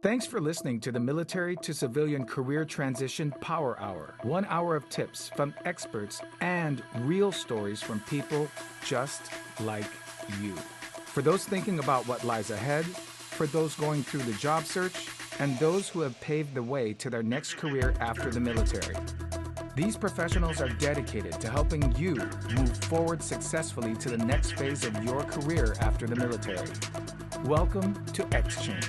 Thanks for listening to the Military to Civilian Career Transition Power Hour. 1 hour of tips from experts and real stories from people just like you. For those thinking about what lies ahead, for those going through the job search, and those who have paved the way to their next career after the military. These professionals are dedicated to helping you move forward successfully to the next phase of your career after the military. Welcome to Exchange.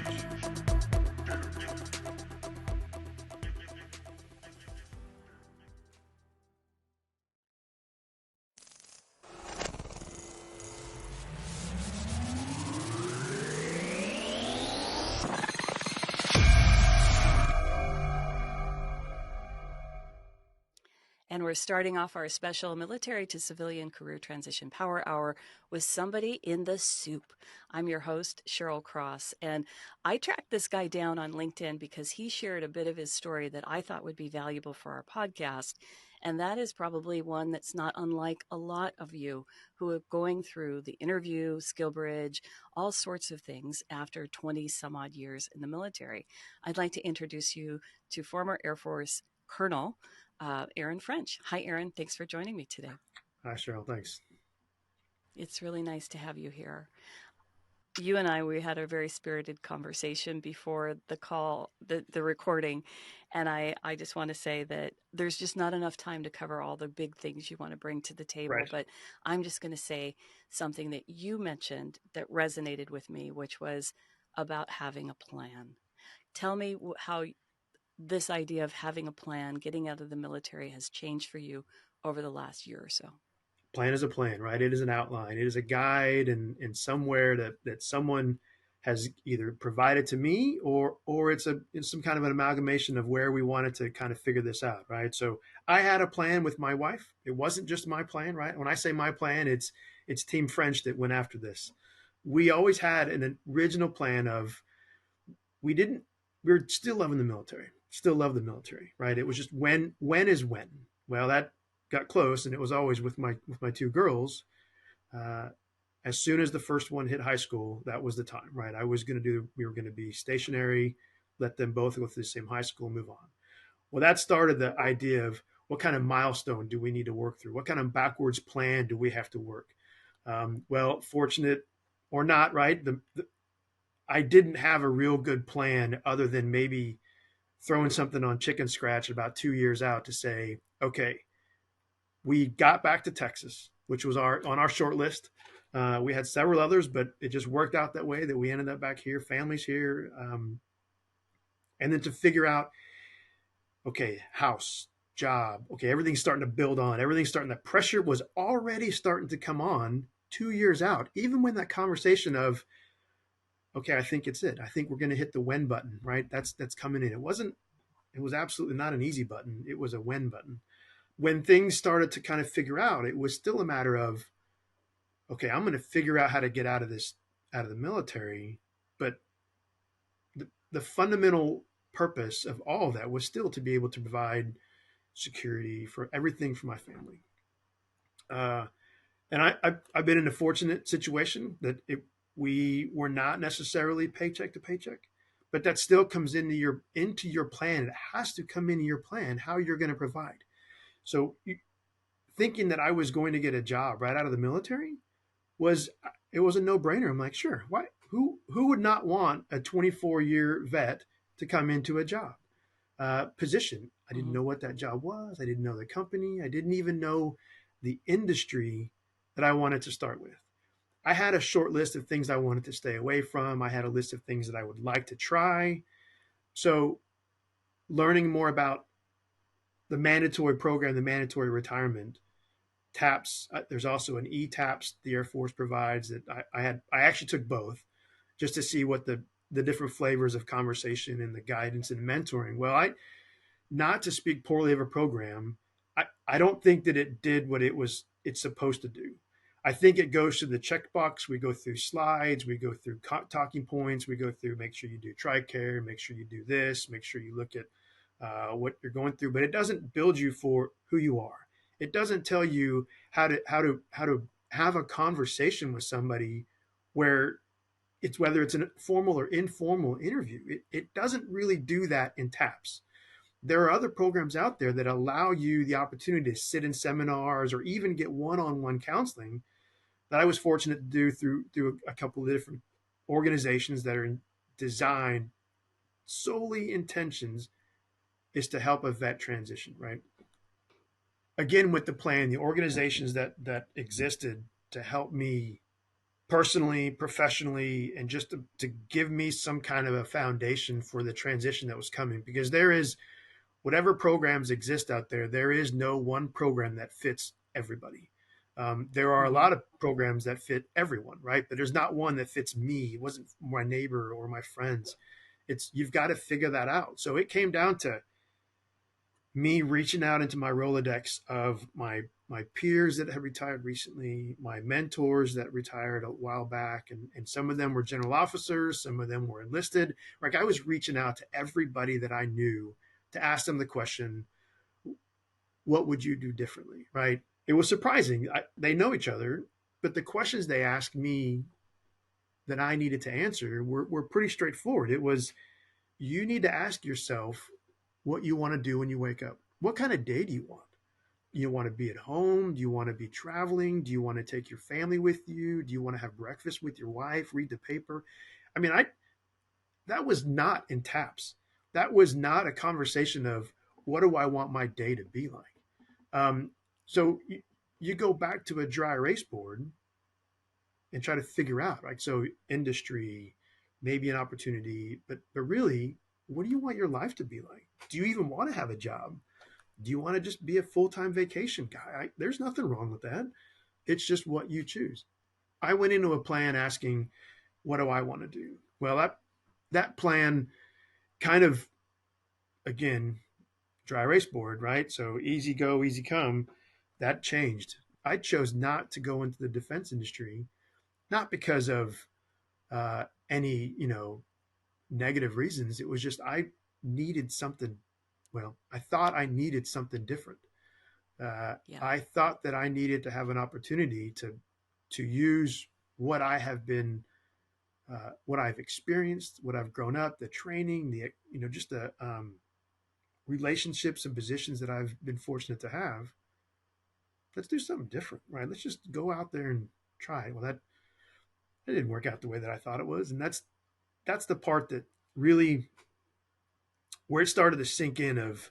And we're starting off our special Military to Civilian Career Transition Power Hour with somebody in the soup. I'm your host, Cheryl Cross, and I tracked this guy down on LinkedIn because he shared a bit of his story that I thought would be valuable for our podcast. And that is probably one that's not unlike a lot of you who are going through the interview, skill bridge, all sorts of things after 20 some odd years in the military. I'd like to introduce you to former Air Force Colonel Aaron Ffrench. Hi, Aaron. Thanks for joining me today. Hi, Cheryl. Thanks. It's really nice to have you here. You and I, we had a very spirited conversation before the call, the recording. And I just want to say that there's just not enough time to cover all the big things you want to bring to the table. Right. But I'm just going to say something that you mentioned that resonated with me, which was about having a plan. Tell me how this idea of having a plan, getting out of the military has changed for you over the last year or so. Plan is a plan, right? It is an outline. It is a guide and somewhere that someone has either provided to me or it's some kind of an amalgamation of where we wanted to kind of figure this out, right? So I had a plan with my wife. It wasn't just my plan, right? When I say my plan, it's Team Ffrench that went after this. We always had an original plan of we were still loving the military. Still love the military, right? It was just when is when. Well, that got close, and it was always with my two girls. As soon as the first one hit high school, that was the time, right? We were going to be stationary, let them both go through the same high school, move on. Well, that started the idea of what kind of milestone do we need to work through? What kind of backwards plan do we have to work? Well, fortunate or not, right? I didn't have a real good plan other than maybe throwing something on chicken scratch about 2 years out to say, okay, we got back to Texas, which was on our short list. We had several others, but it just worked out that way that we ended up back here, families here. And then to figure out, okay, house, job, okay, everything's starting to build on, the pressure was already starting to come on 2 years out, even when that conversation of, okay, I think it's it. I think we're going to hit the when button, right? That's coming in. It was absolutely not an easy button. It was a when button. When things started to kind of figure out, it was still a matter of, okay, I'm going to figure out how to get out of the military. But the fundamental purpose of all of that was still to be able to provide security for everything for my family. And I've been in a fortunate situation that we were not necessarily paycheck to paycheck, but that still comes into your plan. It has to come into your plan how you're going to provide. So thinking that I was going to get a job right out of the military was a no-brainer. I'm like, sure, why? Who would not want a 24-year vet to come into a job position? I didn't know what that job was. I didn't know the company. I didn't even know the industry that I wanted to start with. I had a short list of things I wanted to stay away from. I had a list of things that I would like to try. So learning more about the mandatory program, the mandatory retirement, TAPS, there's also an E-TAPS the Air Force provides that I actually took both just to see what the different flavors of conversation and the guidance and mentoring. Well, not to speak poorly of a program, I don't think that it did what it's supposed to do. I think it goes to the checkbox. We go through slides, we go through talking points, we go through, make sure you do TRICARE, make sure you do this, make sure you look at what you're going through, but it doesn't build you for who you are. It doesn't tell you how to have a conversation with somebody where it's whether it's a formal or informal interview. It doesn't really do that in TAPS. There are other programs out there that allow you the opportunity to sit in seminars or even get one-on-one counseling that I was fortunate to do through a couple of different organizations that are designed solely intentions is to help a vet transition, right? Again, with the plan, the organizations that existed to help me personally, professionally, and just to give me some kind of a foundation for the transition that was coming, because there is, whatever programs exist out there, there is no one program that fits everybody. There are a lot of programs that fit everyone, right? But there's not one that fits me. It wasn't my neighbor or my friends. You've got to figure that out. So it came down to me reaching out into my Rolodex of my peers that have retired recently, my mentors that retired a while back, and some of them were general officers, some of them were enlisted. Like, I was reaching out to everybody that I knew to ask them the question, what would you do differently, right? It was surprising. They know each other, but the questions they asked me that I needed to answer were pretty straightforward. It was, you need to ask yourself what you want to do when you wake up. What kind of day do you want? Do you want to be at home? Do you want to be traveling? Do you want to take your family with you? Do you want to have breakfast with your wife, read the paper? I mean, that was not in TAPS. That was not a conversation of, what do I want my day to be like? So you go back to a dry erase board and try to figure out, right? So industry, maybe an opportunity, but really, what do you want your life to be like? Do you even want to have a job? Do you want to just be a full-time vacation guy? There's nothing wrong with that. It's just what you choose. I went into a plan asking, what do I want to do? Well, that plan kind of, again, dry erase board, right? So easy go, easy come. That changed. I chose not to go into the defense industry, not because of any, negative reasons. It was just, I needed something. Well, I thought I needed something different. I thought that I needed to have an opportunity to use what I have been, what I've experienced, what I've grown up, the training, just the relationships and positions that I've been fortunate to have. Let's do something different, right? Let's just go out there and try it. Well, that didn't work out the way that I thought it was, and that's the part that really, where it started to sink in of,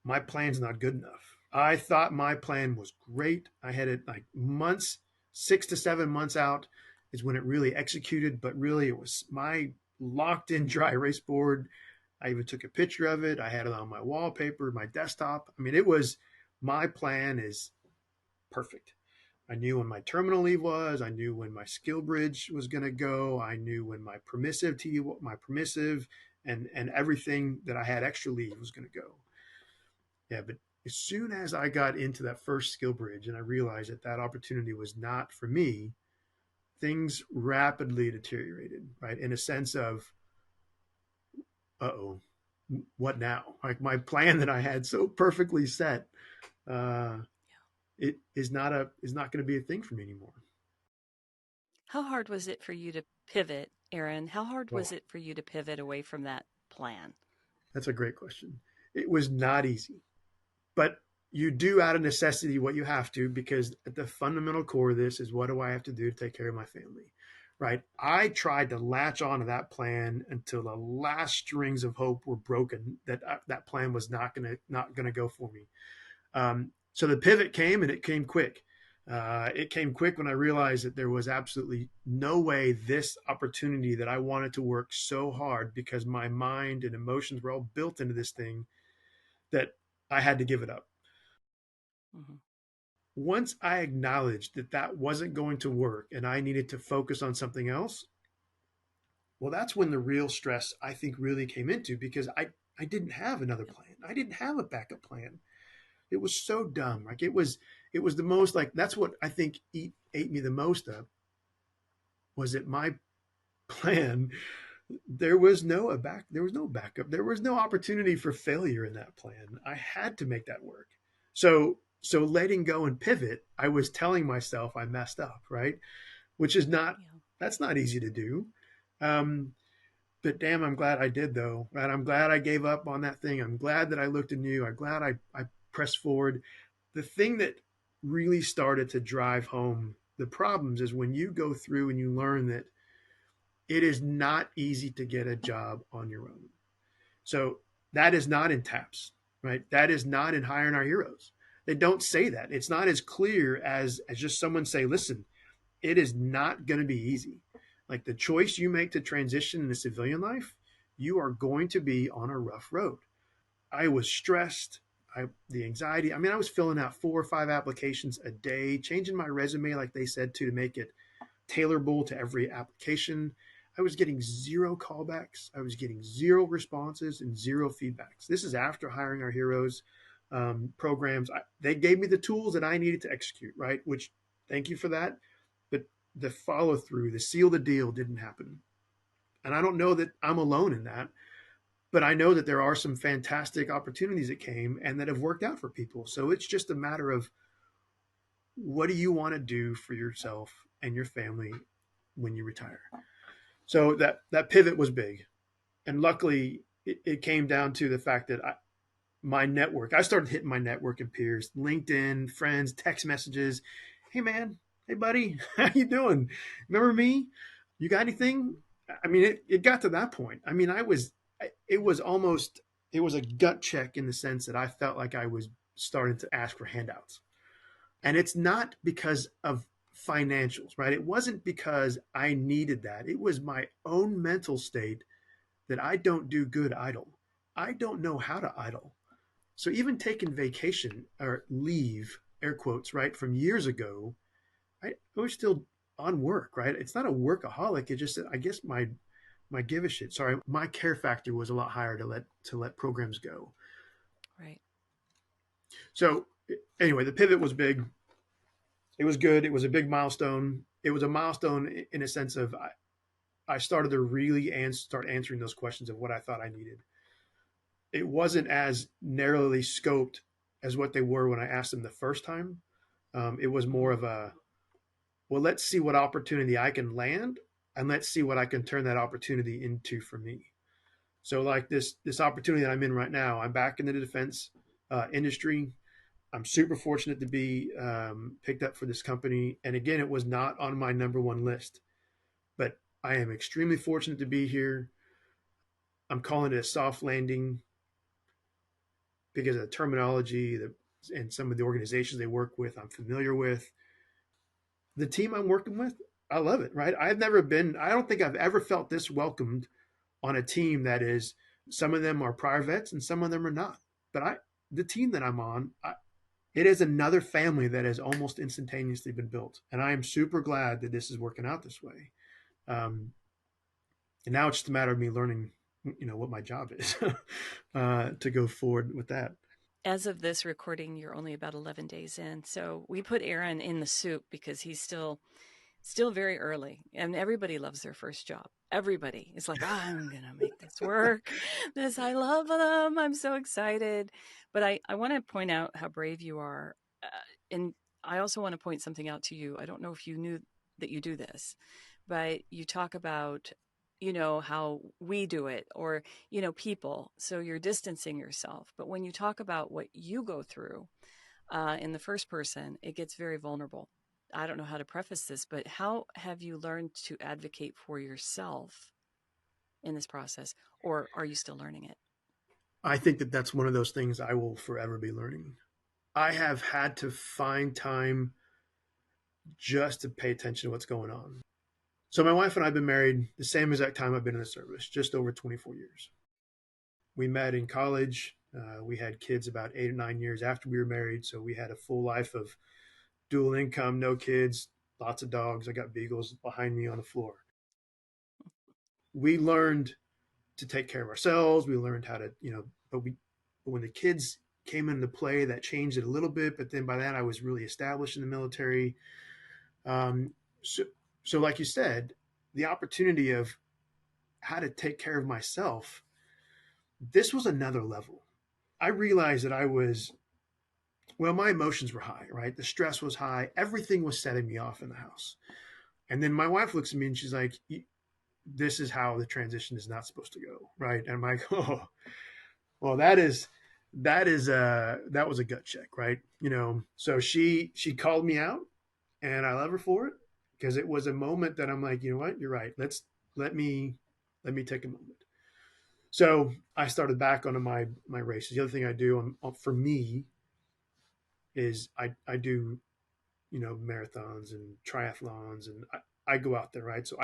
my plan's not good enough. I thought my plan was great. I had it like months, 6 to 7 months out is when it really executed, but really it was my locked in dry erase board. I even took a picture of it. I had it on my wallpaper, my desktop. I mean, it was, my plan is perfect. I knew when my terminal leave was. I knew when my skill bridge was going to go. I knew when my permissive and everything that I had extra leave was going to go. Yeah, but as soon as I got into that first skill bridge and I realized that opportunity was not for me, things rapidly deteriorated, right? In a sense of, uh-oh, what now? Like, my plan that I had so perfectly set, it is not going to be a thing for me anymore. How hard was it for you to pivot, Aaron? How hard was Oh, it for you to pivot away from that plan? that's a great question. It was not easy, but you do out of necessity what you have to, because at the fundamental core of this is, what do I have to do to take care of my family, right? I tried to latch onto that plan until the last strings of hope were broken, that plan was not gonna go for me. So the pivot came, and it came quick. It came quick when I realized that there was absolutely no way this opportunity that I wanted to work so hard, because my mind and emotions were all built into this thing, that I had to give it up. Mm-hmm. Once I acknowledged that wasn't going to work and I needed to focus on something else, well, that's when the real stress, I think, really came into, because I didn't have another plan. I didn't have a backup plan. It was so dumb. Like, it was the most, like, that's what I think ate me the most up, was that my plan, there was no backup. There was no opportunity for failure in that plan. I had to make that work. So letting go and pivot, I was telling myself I messed up, right? Which is not, That's not easy to do. Um, but damn, I'm glad I did though. Right? I'm glad I gave up on that thing. I'm glad that I looked anew. I'm glad I pressed forward. The thing that really started to drive home the problems is when you go through and you learn that it is not easy to get a job on your own. So that is not in TAPS, right? That is not in Hiring Our Heroes. They don't say that. It's not as clear as just someone say, listen, it is not going to be easy. Like the choice you make to transition into civilian life, you are going to be on a rough road. I was stressed. The anxiety. I mean, I was filling out 4 or 5 applications a day, changing my resume, like they said, to make it tailorable to every application. I was getting 0 callbacks. I was getting 0 responses and 0 feedbacks. This is after Hiring Our Heroes programs. They gave me the tools that I needed to execute, right? Which, thank you for that. But the follow through, the seal the deal didn't happen. And I don't know that I'm alone in that, but I know that there are some fantastic opportunities that came and that have worked out for people. So it's just a matter of what do you want to do for yourself and your family when you retire? So that pivot was big. And luckily, it came down to the fact that my network, I started hitting my network and peers, LinkedIn, friends, text messages. Hey, man. Hey, buddy. How you doing? Remember me? You got anything? I mean, it got to that point. I mean, it was a gut check in the sense that I felt like I was starting to ask for handouts. And it's not because of financials, right? It wasn't because I needed that. It was my own mental state that I don't do good idle. I don't know how to idle. So even taking vacation or leave, air quotes, right, from years ago, I was still on work, right? It's not a workaholic. It just, I guess my give a shit. Sorry, my care factor was a lot higher to let programs go. Right. So anyway, the pivot was big. It was good. It was a big milestone. It was a milestone in a sense of I started to really start answering those questions of what I thought I needed. It wasn't as narrowly scoped as what they were when I asked them the first time. It was more of a, well, let's see what opportunity I can land, and let's see what I can turn that opportunity into for me. So, like this opportunity that I'm in right now, I'm back in the defense industry. I'm super fortunate to be picked up for this company. And again, it was not on my number one list, but I am extremely fortunate to be here. I'm calling it a soft landing because of the terminology and some of the organizations they work with, I'm familiar with. The team I'm working with, I love it, right? I don't think I've ever felt this welcomed on a team that is, some of them are prior vets and some of them are not. But the team that I'm on, it is another family that has almost instantaneously been built. And I am super glad that this is working out this way. And now it's just a matter of me learning, what my job is to go forward with that. As of this recording, you're only about 11 days in. So we put Aaron in the soup because he's still very early, and everybody loves their first job. Everybody is like, I'm going to make this work. I love them. I'm so excited. But I want to point out how brave you are. And I also want to point something out to you. I don't know if you knew that you do this, but you talk about, how we do it, or, people. So you're distancing yourself. But when you talk about what you go through in the first person, it gets very vulnerable. I don't know how to preface this, but how have you learned to advocate for yourself in this process, or are you still learning it? I think that that's one of those things I will forever be learning. I have had to find time just to pay attention to what's going on. So my wife and I have been married the same exact time I've been in the service, just over 24 years. We met in college. We had kids about 8 or 9 years after we were married. So we had a full life of dual income, no kids, lots of dogs. I got beagles behind me on the floor. We learned to take care of ourselves. We learned how to, but when the kids came into play, that changed it a little bit. But then by that, I was really established in the military. So like you said, the opportunity of how to take care of myself, this was another level. I realized that my emotions were high, right? The stress was high. Everything was setting me off in the house. And then my wife looks at me and she's like, this is how the transition is not supposed to go. Right. And I'm like, oh, well, that was a gut check. Right. So she called me out, and I love her for it, because it was a moment that I'm like, you know what, you're right. Let me take a moment. So I started back onto my races. The other thing I do for me is I do, marathons and triathlons, and I go out there, right? So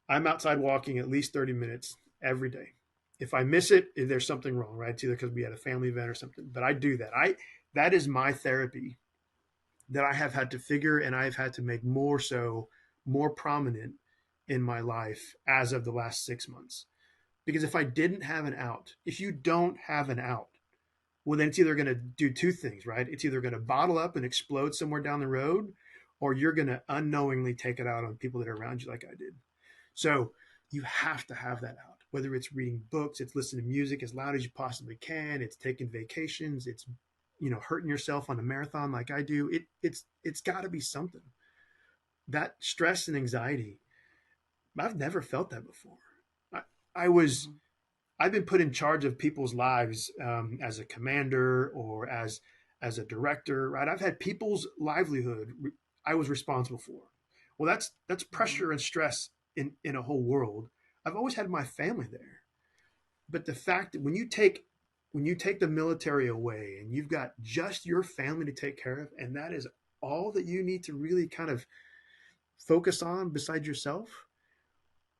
I'm outside walking at least 30 minutes every day. If I miss it, there's something wrong, right? It's either because we had a family event or something. But I do that. That is my therapy that I have had to figure, and I've had to make more prominent in my life as of the last 6 months. Because if you don't have an out, well, then it's either going to do two things, right? It's either going to bottle up and explode somewhere down the road, or you're going to unknowingly take it out on people that are around you, like I did. So you have to have that out, whether it's reading books, it's listening to music as loud as you possibly can, it's taking vacations, it's hurting yourself on a marathon like I do. It's got to be something. That stress and anxiety, I've never felt that before. I've been put in charge of people's lives, as a commander or as a director, right? I've had people's livelihood I was responsible for. Well, that's pressure and stress in a whole world. I've always had my family there, but the fact that when you take the military away and you've got just your family to take care of, and that is all that you need to really kind of focus on besides yourself,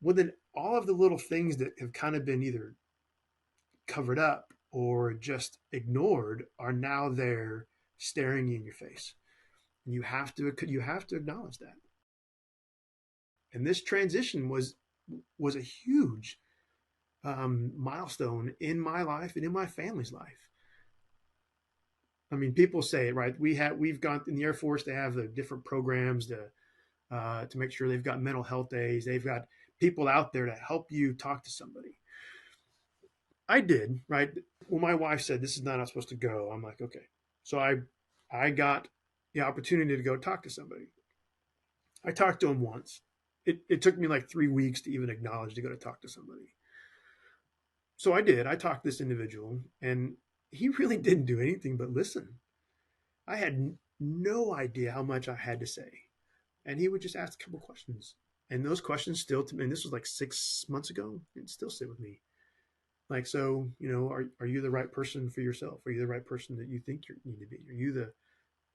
well, then all of the little things that have kind of been either covered up or just ignored are now there staring you in your face. And you have to acknowledge that. And this transition was a huge milestone in my life and in my family's life. I mean, people say it, right? We've gone in the Air Force. They have the different programs to make sure they've got mental health days. They've got people out there to help you talk to somebody. I did, right? When my wife said this is not how it's supposed to go, I'm like, okay. So I got the opportunity to go talk to somebody. I talked to him once. It took me like 3 weeks to even acknowledge to go to talk to somebody. So I did. I talked to this individual, and he really didn't do anything but listen. I had no idea how much I had to say. And he would just ask a couple questions. And those questions still, to me, and this was like 6 months ago, it still sit with me. Like, so, are you the right person for yourself? Are you the right person that you think you need to be? Are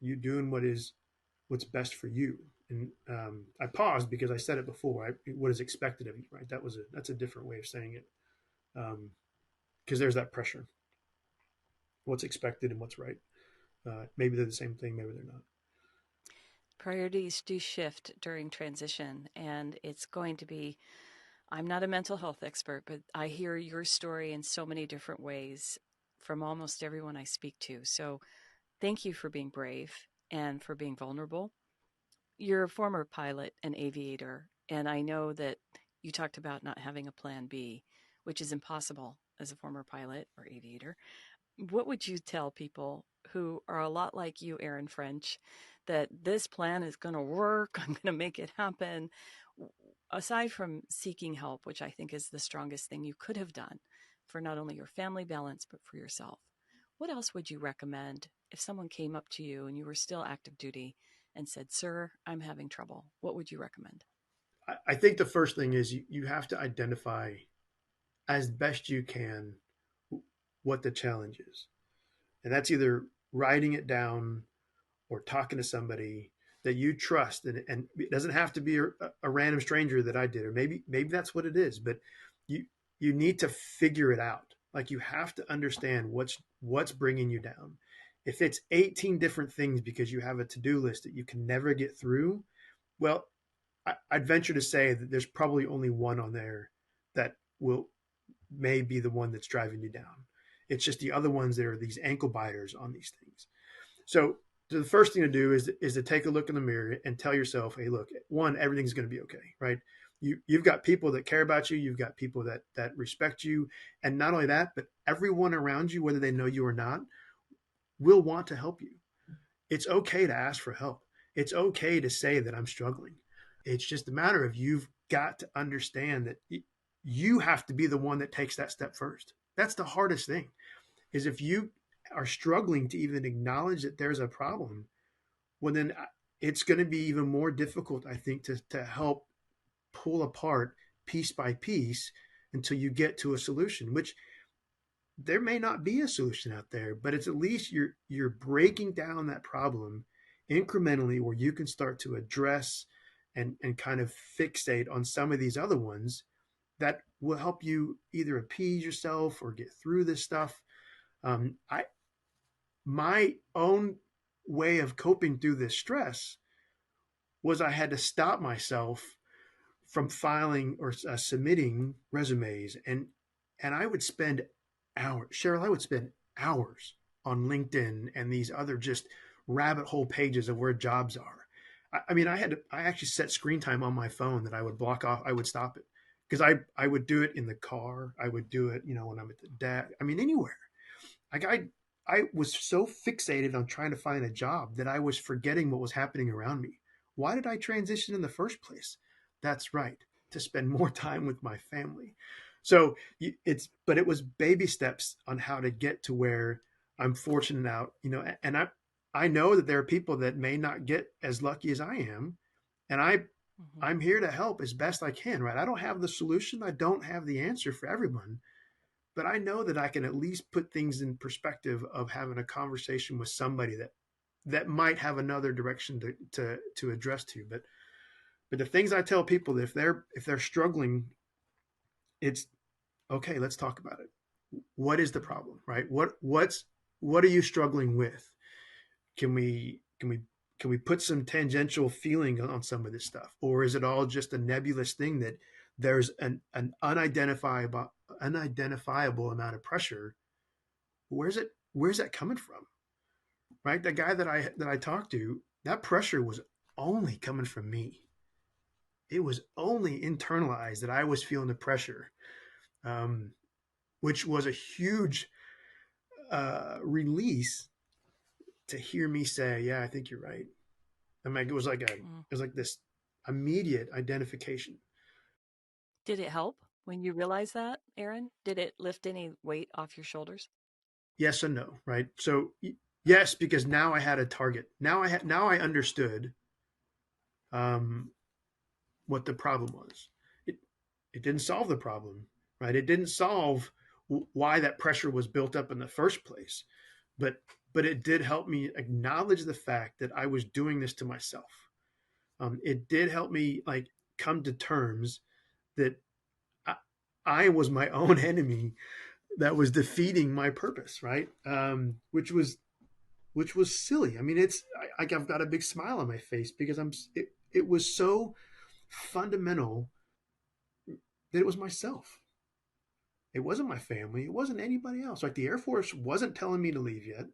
you doing what's best for you? And I paused because I said it before. What is expected of you, right? That's a different way of saying it. Because there's that pressure. What's expected and what's right. Maybe they're the same thing. Maybe they're not. Priorities do shift during transition, and it's going to be, I'm not a mental health expert, but I hear your story in so many different ways from almost everyone I speak to. So thank you for being brave and for being vulnerable. You're a former pilot and aviator, and I know that you talked about not having a plan B, which is impossible as a former pilot or aviator. What would you tell people who are a lot like you, Aaron Ffrench, that this plan is going to work? I'm going to make it happen. Aside from seeking help, which I think is the strongest thing you could have done for not only your family balance, but for yourself, what else would you recommend if someone came up to you and you were still active duty and said, "Sir, I'm having trouble"? What would you recommend? I think the first thing is you have to identify as best you can what the challenge is. And that's either writing it down or talking to somebody that you trust. And it doesn't have to be a random stranger that I did, or maybe that's what it is, but you need to figure it out. Like, you have to understand what's bringing you down. If it's 18 different things because you have a to-do list that you can never get through, well, I'd venture to say that there's probably only one on there that may be the one that's driving you down. It's just the other ones that are these ankle biters on these things. So the first thing to do is to take a look in the mirror and tell yourself, hey, look, one, everything's going to be okay, right? You've got people that care about you. You've got people that respect you. And not only that, but everyone around you, whether they know you or not, will want to help you. It's okay to ask for help. It's okay to say that I'm struggling. It's just a matter of you've got to understand that you have to be the one that takes that step first. That's the hardest thing, is if you are struggling to even acknowledge that there's a problem, well, then it's going to be even more difficult, I think, to help pull apart piece by piece until you get to a solution, which there may not be a solution out there, but it's at least you're breaking down that problem incrementally where you can start to address and kind of fixate on some of these other ones that will help you either appease yourself or get through this stuff. I My own way of coping through this stress was I had to stop myself from filing or submitting resumes, and I would spend hours, Cheryl, I would spend hours on LinkedIn and these other just rabbit hole pages of where jobs are. I mean, I actually set screen time on my phone that I would block off. I would stop it because I would do it in the car. I would do it, when I'm at the desk. I mean, anywhere. Like I was so fixated on trying to find a job that I was forgetting what was happening around me. Why did I transition in the first place? That's right, to spend more time with my family. So but it was baby steps on how to get to where I'm fortunate out, and I know that there are people that may not get as lucky as I am, and I'm here to help as best I can, right? I don't have the solution. I don't have the answer for everyone, but I know that I can at least put things in perspective of having a conversation with somebody that might have another direction to address to. But the things I tell people, that if they're struggling, it's okay. Let's talk about it. What is the problem, right? What are you struggling with? Can we put some tangential feeling on some of this stuff, or is it all just a nebulous thing that there's an unidentifiable amount of pressure? Where's that coming from, right? The guy that I talked to, that pressure was only coming from me. It was only internalized that I was feeling the pressure, which was a huge release to hear me say, "Yeah, I think you're right." I mean, it was like this immediate identification. Did it help when you realized that, Aaron? Did it lift any weight off your shoulders? Yes and no, right? So yes, because now I had a target. Now I understood um, what the problem was. It it didn't solve the problem, right? It didn't solve why that pressure was built up in the first place, but it did help me acknowledge the fact that I was doing this to myself. It did help me like come to terms that I, I was my own enemy that was defeating my purpose, right? Which was silly. I mean, I've got a big smile on my face because it was so fundamental that it was myself. It wasn't my family. It wasn't anybody else. Like the Air Force wasn't telling me to leave yet.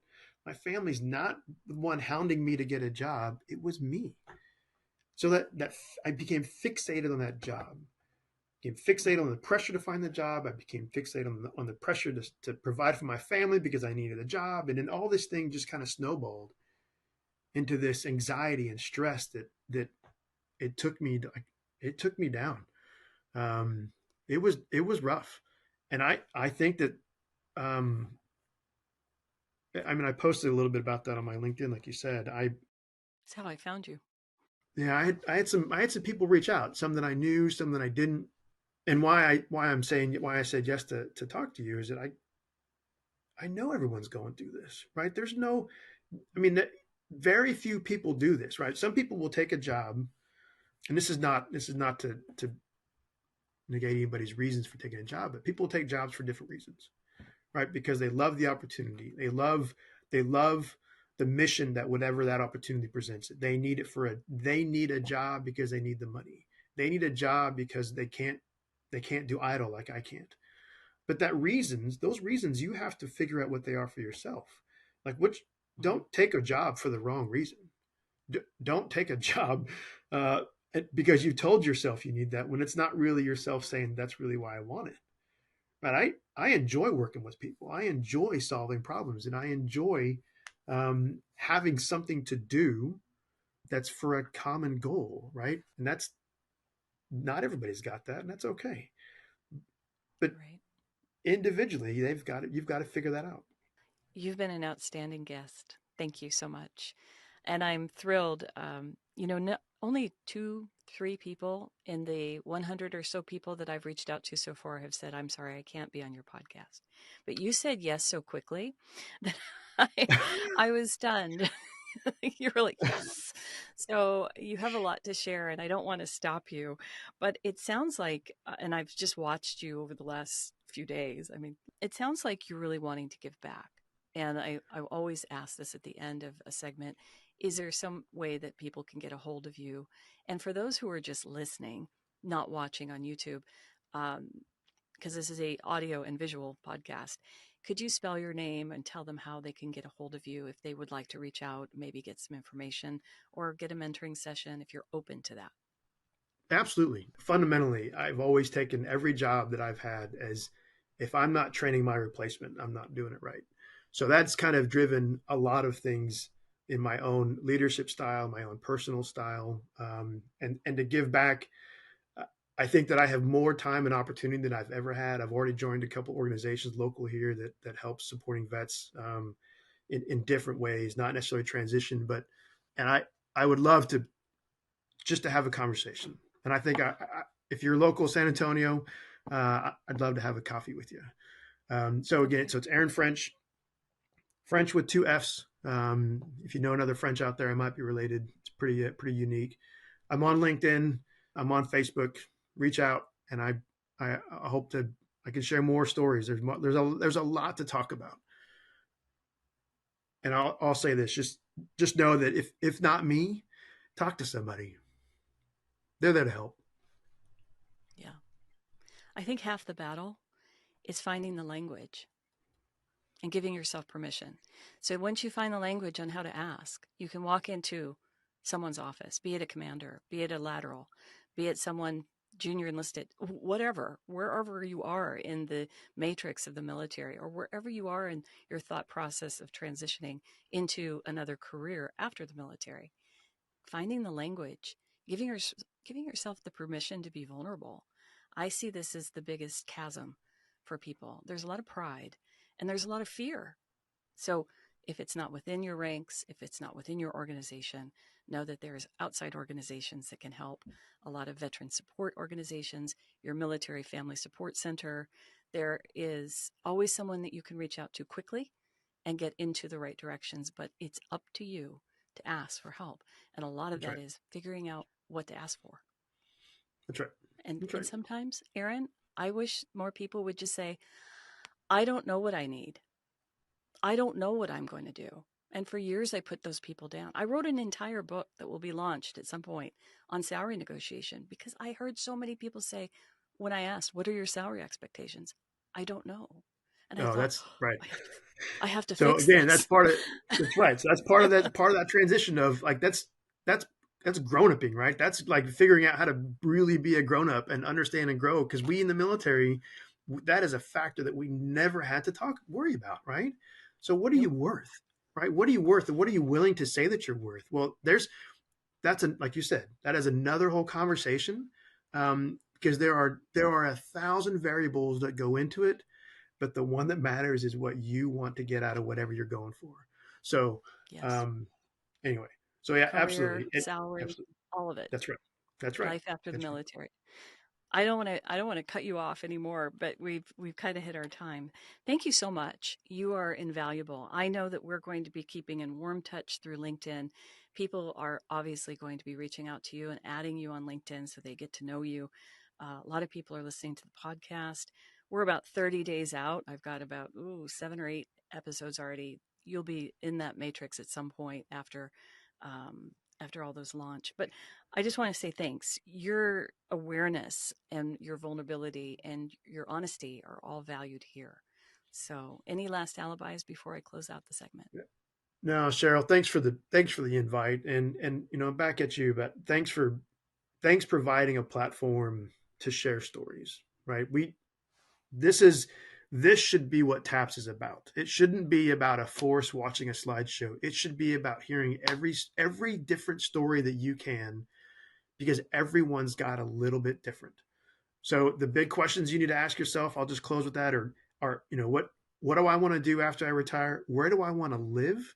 My family's not the one hounding me to get a job. It was me. So that I became fixated on that job. Became fixated on the pressure to find the job. I became fixated on the pressure to provide for my family because I needed a job. And then all this thing just kind of snowballed into this anxiety and stress that it took me it took me down. It was rough, and I think that um, I mean I posted a little bit about that on my LinkedIn, like you said. That's how I found you. Yeah, I had some people reach out, some that I knew, some that I didn't, and why I said yes to talk to you is that I know everyone's going through this, right? There's no, I mean, very few people do this, right? Some people will take a job, and this is not to negate anybody's reasons for taking a job, but people take jobs for different reasons, right? Because they love the opportunity, they love the mission that whatever that opportunity presents it. They need a job because they need the money. They need a job because they can't do idle like I can't. But those reasons, you have to figure out what they are for yourself. Like which Mm-hmm. Don't take a job for the wrong reason. Don't take a job because you told yourself you need that when it's not really yourself saying that's really why I want it. Right? I enjoy working with people. I enjoy solving problems, and I enjoy having something to do that's for a common goal, right? And that's not everybody's got that, and that's okay. But Right. individually, you've got to figure that out. You've been an outstanding guest. Thank you so much. And I'm thrilled. No, only two, three people in the 100 or so people that I've reached out to so far have said, I'm sorry, I can't be on your podcast. But you said yes so quickly that I was stunned. You were like, yes. So you have a lot to share, and I don't want to stop you. But it sounds like, and I've just watched you over the last few days. I mean, it sounds like you're really wanting to give back. And I always ask this at the end of a segment. Is there some way that people can get a hold of you? And for those who are just listening, not watching on YouTube, because this is a audio and visual podcast, could you spell your name and tell them how they can get a hold of you if they would like to reach out, maybe get some information or get a mentoring session if you're open to that? Absolutely. Fundamentally, I've always taken every job that I've had as, if I'm not training my replacement, I'm not doing it right. So that's kind of driven a lot of things in my own leadership style, my own personal style, and to give back. I think that I have more time and opportunity than I've ever had. I've already joined a couple organizations local here that helps supporting vets in different ways, not necessarily transition, but and I would love to just to have a conversation. And I think if you're local San Antonio, I'd love to have a coffee with you. So again, so it's Aaron Ffrench, Ffrench with two F's. If you know another Ffrench out there, I might be related. It's pretty unique. I'm on LinkedIn. I'm on Facebook. Reach out, and I hope I can share more stories. There's a lot to talk about. And I'll say this: just know that if not me, talk to somebody. They're there to help. Yeah. I think half the battle is finding the language and giving yourself permission. So once you find the language on how to ask, you can walk into someone's office, be it a commander, be it a lateral, be it someone junior enlisted, whatever, wherever you are in the matrix of the military or wherever you are in your thought process of transitioning into another career after the military, finding the language, giving yourself the permission to be vulnerable. I see this as the biggest chasm for people. There's a lot of pride and there's a lot of fear. So if it's not within your ranks, if it's not within your organization, know that there's outside organizations that can help. A lot of veteran support organizations, your military family support center. There is always someone that you can reach out to quickly and get into the right directions, but it's up to you to ask for help. And a lot of That's that right. is figuring out what to ask for. That's right. And That's and right. sometimes, Aaron, I wish more people would just say, I don't know what I need. I don't know what I'm going to do. And for years, I put those people down. I wrote an entire book that will be launched at some point on salary negotiation because I heard so many people say, when I asked, what are your salary expectations? I don't know. And I No, thought, that's right. I have to So fix again, this. that's right. So that's part of that transition of like that's that's grown uping, right? That's like figuring out how to really be a grown up and understand and grow. Because we in the military, that is a factor that we never had to worry about, right? So what are you Nope. worth, right? What are you worth, and what are you willing to say that you're worth? Well, like you said, that is another whole conversation, because there are 1,000 variables that go into it, but the one that matters is what you want to get out of whatever you're going for. So, Yes. um, anyway, so yeah, Career, absolutely, salary, absolutely, all of it. that's right, that's right, Life after the that's right. military. I don't want to cut you off anymore, but we've kind of hit our time. Thank you so much. You are invaluable. I know that we're going to be keeping in warm touch through LinkedIn. People are obviously going to be reaching out to you and adding you on LinkedIn so they get to know you. A lot of people are listening to the podcast. We're about 30 days out. I've got about 7 or 8 episodes already. You'll be in that matrix at some point um, after all those launch. But I just want to say thanks. Your awareness and your vulnerability and your honesty are all valued here. So, any last alibis before I close out the segment? No, Cheryl, thanks for the invite, and back at you, but thanks providing a platform to share stories, right? This is this should be what TAPS is about. It shouldn't be about a force watching a slideshow. It should be about hearing every different story that you can, because everyone's got a little bit different. So the big questions you need to ask yourself, I'll just close with that, are what do I want to do after I retire? Where do I want to live?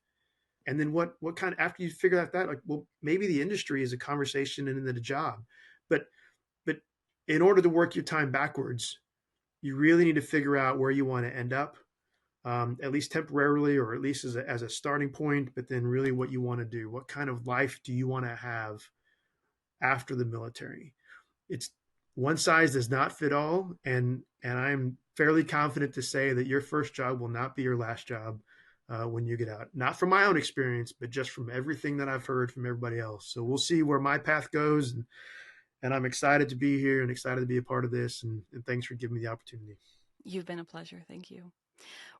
And then what kind of, after you figure out that, like, well, maybe the industry is a conversation and then a job. But but in order to work your time backwards, you really need to figure out where you want to end up, at least temporarily, or at least as a starting point, but then really what you want to do. What kind of life do you want to have after the military? It's one size does not fit all, and I'm fairly confident to say that your first job will not be your last job when you get out. Not from my own experience, but just from everything that I've heard from everybody else. So we'll see where my path goes, and I'm excited to be here and excited to be a part of this. And thanks for giving me the opportunity. You've been a pleasure. Thank you.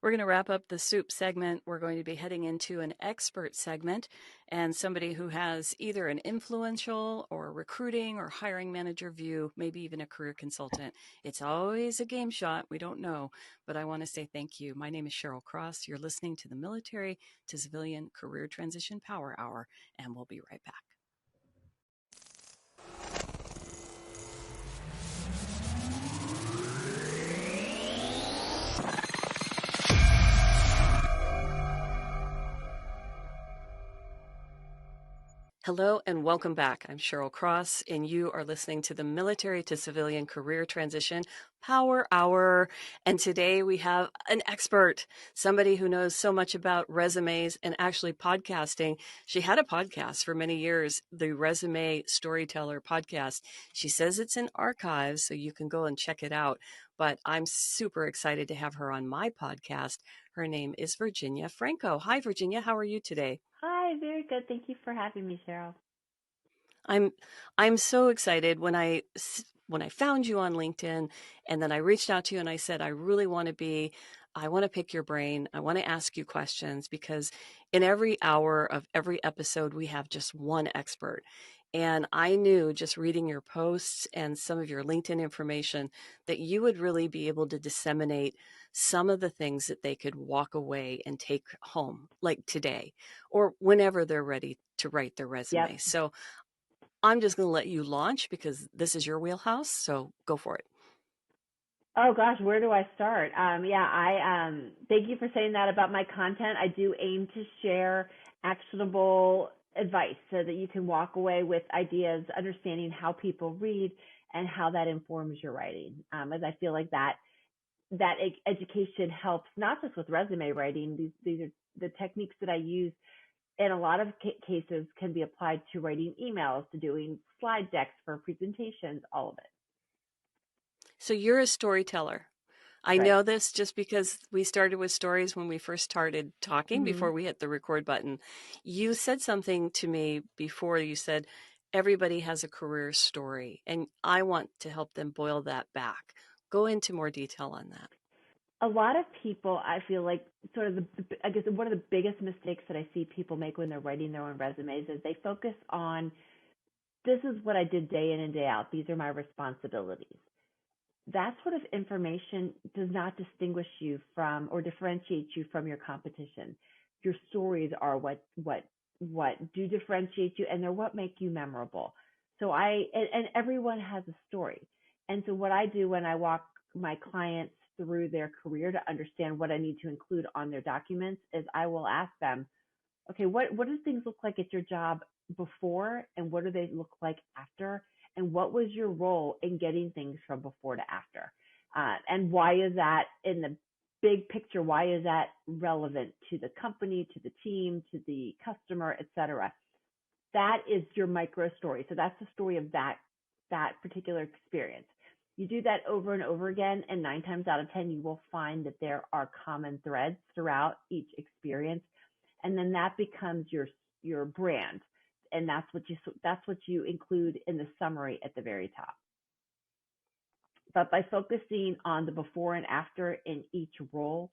We're going to wrap up the soup segment. We're going to be heading into an expert segment, and somebody who has either an influential or recruiting or hiring manager view, maybe even a career consultant. It's always a game shot. We don't know, but I want to say thank you. My name is Cheryl Cross. You're listening to the Military to Civilian Career Transition Power Hour, and we'll be right back. Hello and welcome back. I'm Cheryl Cross, and you are listening to the Military to Civilian Career Transition Power Hour. And today we have an expert, somebody who knows so much about resumes and actually podcasting. She had a podcast for many years, the Resume Storyteller podcast. She says it's in archives, so you can go and check it out. But I'm super excited to have her on my podcast. Her name is Virginia Franco. Hi, Virginia. How are you today? Hi, very good. Thank you for having me, Cheryl. I'm so excited when I found you on LinkedIn, and then I reached out to you and I said, I want to pick your brain. I want to ask you questions, because in every hour of every episode, we have just one expert. And I knew, just reading your posts and some of your LinkedIn information, that you would really be able to disseminate some of the things that they could walk away and take home, like today or whenever they're ready to write their resume. Yep. So I'm just going to let you launch, because this is your wheelhouse. So go for it. Oh gosh, where do I start? I thank you for saying that about my content. I do aim to share actionable advice so that you can walk away with ideas, understanding how people read and how that informs your writing. As I feel like that education helps not just with resume writing. These are the techniques that I use in a lot of cases can be applied to writing emails, to doing slide decks for presentations, all of it. So you're a storyteller. I Right. know this just because we started with stories when we first started talking, Mm-hmm. before we hit the record button. You said something to me before. You said, everybody has a career story, and I want to help them boil that back. Go into more detail on that. A lot of people, I feel like, sort of I guess one of the biggest mistakes that I see people make when they're writing their own resumes is they focus on, this is what I did day in and day out. These are my responsibilities. That sort of information does not distinguish you from or differentiate you from your competition. Your stories are what do differentiate you, and they're what make you memorable. So and everyone has a story. And so what I do when I walk my clients through their career to understand what I need to include on their documents is I will ask them, okay, what do things look like at your job before, and what do they look like after? And what was your role in getting things from before to after? And why is that, in the big picture, why is that relevant to the company, to the team, to the customer, et cetera? That is your micro story. So that's the story of that particular experience. You do that over and over again, and 9 times out of 10, you will find that there are common threads throughout each experience. And then that becomes your brand. And that's what you include in the summary at the very top. But by focusing on the before and after in each role,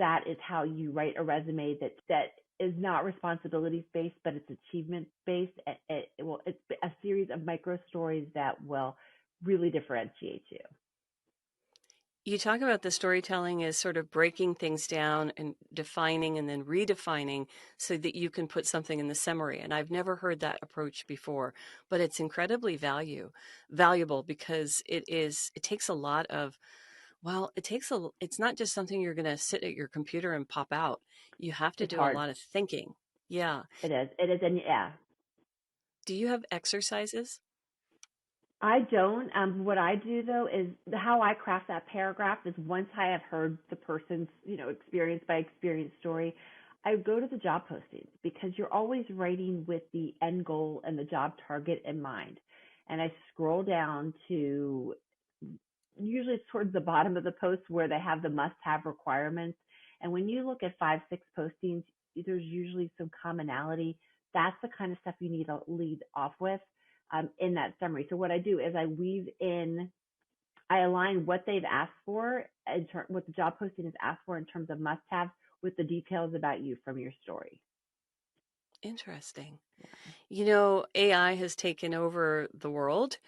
that is how you write a resume that is not responsibilities based, but it's achievement based. It's a series of micro stories that will really differentiate you. You talk about the storytelling as sort of breaking things down and defining and then redefining so that you can put something in the summary. And I've never heard that approach before, but it's incredibly valuable because it takes a lot of, well, it's not just something you're going to sit at your computer and pop out. You have to It's do a hard. lot of thinking. Yeah. It is. It is. And yeah, Do you have exercises? I don't. What I do though is how I craft that paragraph is once I have heard the person's, experience by experience story, I go to the job postings because you're always writing with the end goal and the job target in mind. And I scroll down to usually it's towards the bottom of the post where they have the must-have requirements. And when you look at 5, 6 postings, there's usually some commonality. That's the kind of stuff you need to lead off with in that summary. So what I do is I align what they've asked for, what the job posting has asked for in terms of must-haves with the details about you from your story. Interesting. You know, AI has taken over the world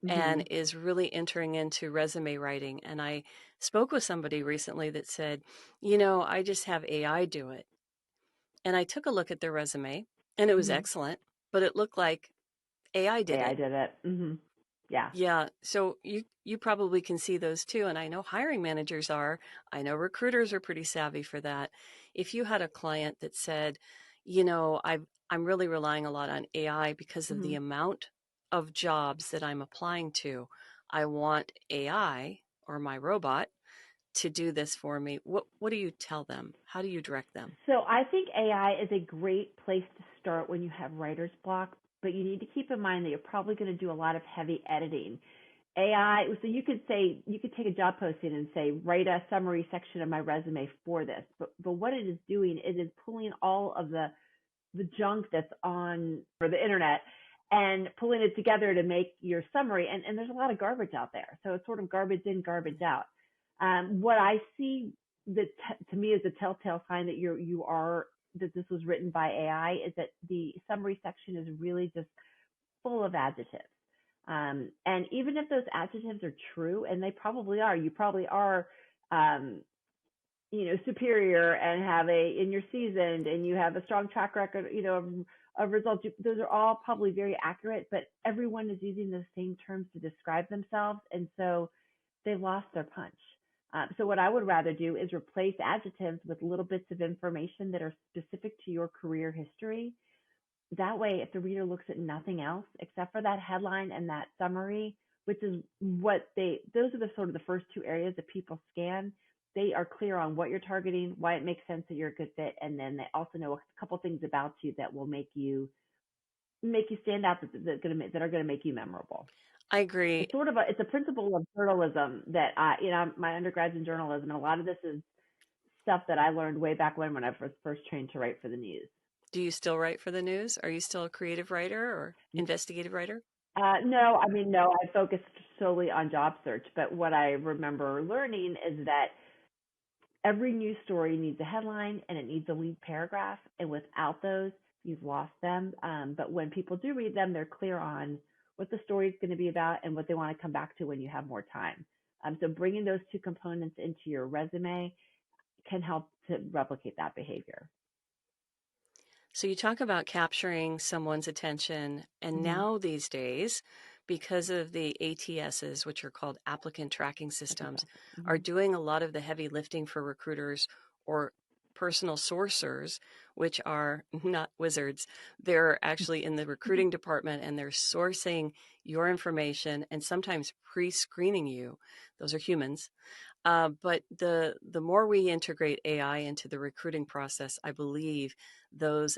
and Mm-hmm. is really entering into resume writing. And I spoke with somebody recently that said, I just have AI do it. And I took a look at their resume and it was Mm-hmm. excellent, but it looked like AI did AI it. did it. Mm-hmm. Yeah. Yeah, so you probably can see those too, and I know hiring managers are. I know recruiters are pretty savvy for that. If you had a client that said, I'm really relying a lot on AI because of Mm-hmm. the amount of jobs that I'm applying to, I want AI or my robot to do this for me. What do you tell them? How do you direct them? So I think AI is a great place to start when you have writer's block, but you need to keep in mind that you're probably going to do a lot of heavy editing. AI, so you could take a job posting and say, write a summary section of my resume for this. But what it is doing, it is pulling all of the junk that's on for the internet and pulling it together to make your summary. And there's a lot of garbage out there. So it's sort of garbage in, garbage out. What I see that to me is a telltale sign that that this was written by AI is that the summary section is really just full of adjectives. And even if those adjectives are true, and they probably are, you probably are, superior and you're seasoned and you have a strong track record, of results. Those are all probably very accurate, but everyone is using those same terms to describe themselves. And so they've lost their punch. So what I would rather do is replace adjectives with little bits of information that are specific to your career history. That way, if the reader looks at nothing else except for that headline and that summary, which is those are the sort of the first two areas that people scan. They are clear on what you're targeting, why it makes sense that you're a good fit, and then they also know a couple things about you that will make you stand out, that are going to make you memorable. I agree. It's a principle of journalism that my undergrad's in journalism, and a lot of this is stuff that I learned way back when I was first trained to write for the news. Do you still write for the news? Are you still a creative writer or investigative writer? No, I focused solely on job search. But what I remember learning is that every news story needs a headline and it needs a lead paragraph. And without those, you've lost them. But when people do read them, they're clear on what the story is going to be about and what they want to come back to when you have more time. So bringing those two components into your resume can help to replicate that behavior. So you talk about capturing someone's attention, and Mm-hmm. now these days, because of the ATSs, which are called applicant tracking systems, are Mm-hmm. doing a lot of the heavy lifting for recruiters or personal sourcers, which are not wizards. They're actually in the recruiting department and they're sourcing your information and sometimes pre-screening you. Those are humans. But the more we integrate AI into the recruiting process, I believe those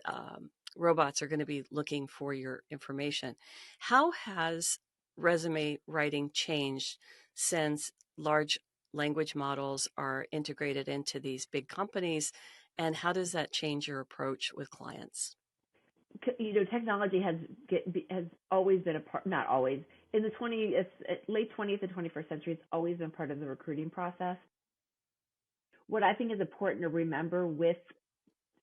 robots are going to be looking for your information. How has resume writing changed since large language models are integrated into these big companies? And how does that change your approach with clients? Technology has always been a part, not always, in the late 20th and 21st century, it's always been part of the recruiting process. What I think is important to remember with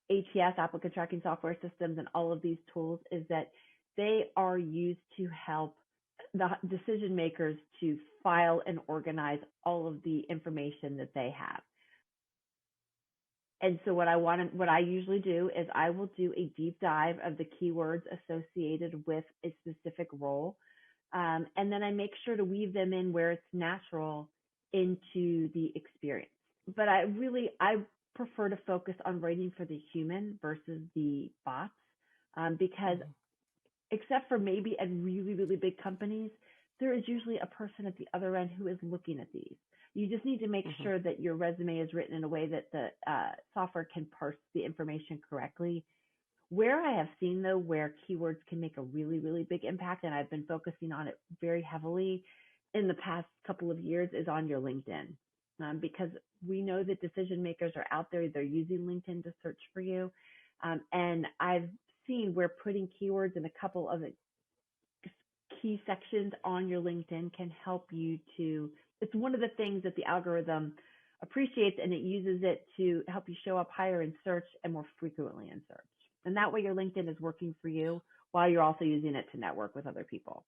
ATS, applicant tracking software systems, and all of these tools is that they are used to help the decision makers to file and organize all of the information that they have. And so what I usually do is I will do a deep dive of the keywords associated with a specific role. And then I make sure to weave them in where it's natural into the experience. But I prefer to focus on writing for the human versus the bots, because except for maybe at really, really big companies, there is usually a person at the other end who is looking at these. You just need to make sure that your resume is written in a way that the software can parse the information correctly. Where I have seen, though, where keywords can make a really, really big impact, and I've been focusing on it very heavily in the past couple of years, is on your LinkedIn. Because we know that decision makers are out there, they're using LinkedIn to search for you. And I've seen where putting keywords in a couple of the key sections on your LinkedIn can help you to, it's one of the things that the algorithm appreciates, and it uses it to help you show up higher in search and more frequently in search. And that way your LinkedIn is working for you while you're also using it to network with other people.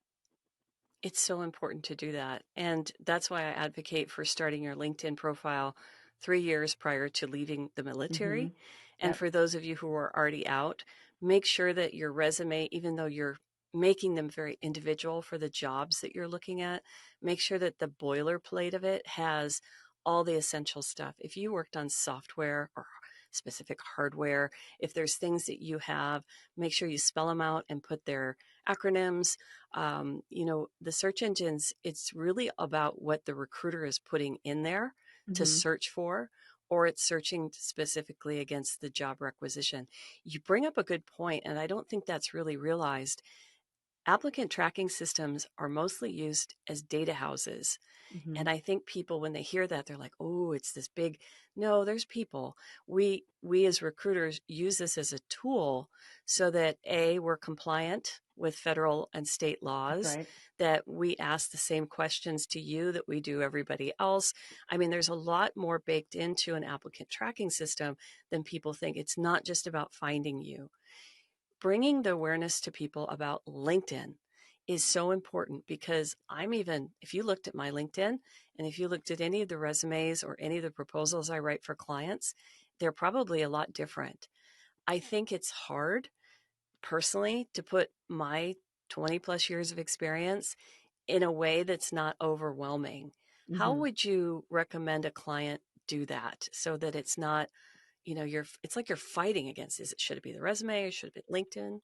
It's so important to do that. And that's why I advocate for starting your LinkedIn profile 3 years prior to leaving the military. And for those of you who are already out, make sure that your resume, even though you're making them very individual for the jobs that you're looking at, make sure that the boilerplate of it has all the essential stuff. If you worked on software or specific hardware, if there's things that you have, make sure you spell them out and put their acronyms. The search engines, it's really about what the recruiter is putting in there to search for, or it's searching specifically against the job requisition. You bring up a good point, and I don't think that's really realized. Applicant tracking systems are mostly used as data houses. And I think people, when they hear that, they're like, oh, it's this big. No, there's people. We as recruiters use this as a tool so that we're compliant with federal and state laws, that we ask the same questions to you that we do everybody else. I mean, there's a lot more baked into an applicant tracking system than people think. It's not just about finding you. Bringing the awareness to people about LinkedIn is so important, because if you looked at my LinkedIn and if you looked at any of the resumes or any of the proposals I write for clients, they're probably a lot different. I think it's hard personally to put my 20 plus years of experience in a way that's not overwhelming. How would you recommend a client do that so that it's not, it's like you're fighting against, should it be the resume or should it be LinkedIn?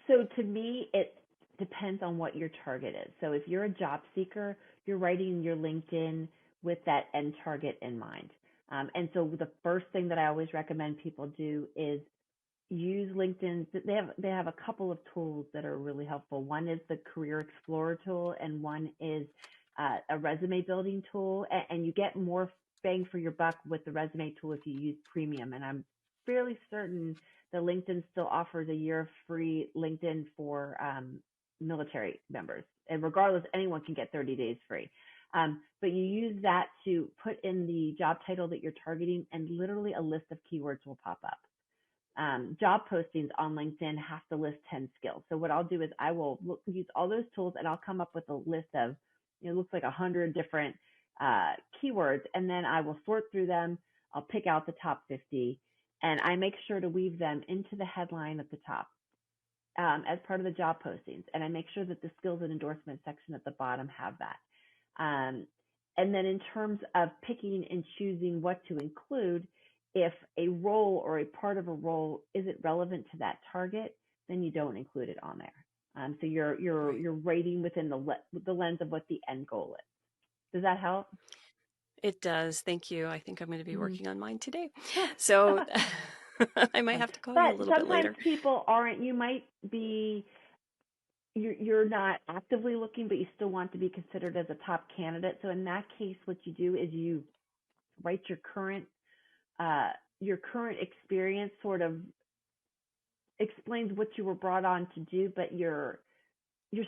So to me, it depends on what your target is. So if you're a job seeker, you're writing your LinkedIn with that end target in mind. And so the first thing that I always recommend people do is use LinkedIn. They have a couple of tools that are really helpful. One is the Career Explorer tool, and one is a resume building tool. And you get more bang for your buck with the resume tool if you use premium. And I'm fairly certain that LinkedIn still offers a year of free LinkedIn for military members. And regardless, anyone can get 30 days free. But you use that to put in the job title that you're targeting, and literally a list of keywords will pop up. Job postings on LinkedIn have to list 10 skills. So what I'll do is I will use all those tools, and I'll come up with a list of, it looks like 100 different keywords, and then I will sort through them. I'll pick out the top 50, and I make sure to weave them into the headline at the top as part of the job postings. And I make sure that the skills and endorsement section at the bottom have that. And then in terms of picking and choosing what to include, if a role or a part of a role isn't relevant to that target, then you don't include it on there. So you're rating within the lens of what the end goal is. Does that help? It does. Thank you. I think I'm going to be working on mine today. So I might have to call you a little bit later. Sometimes people aren't. You might be. You're not actively looking, but you still want to be considered as a top candidate. So in that case, what you do is you write your current experience, sort of explains what you were brought on to do, but you're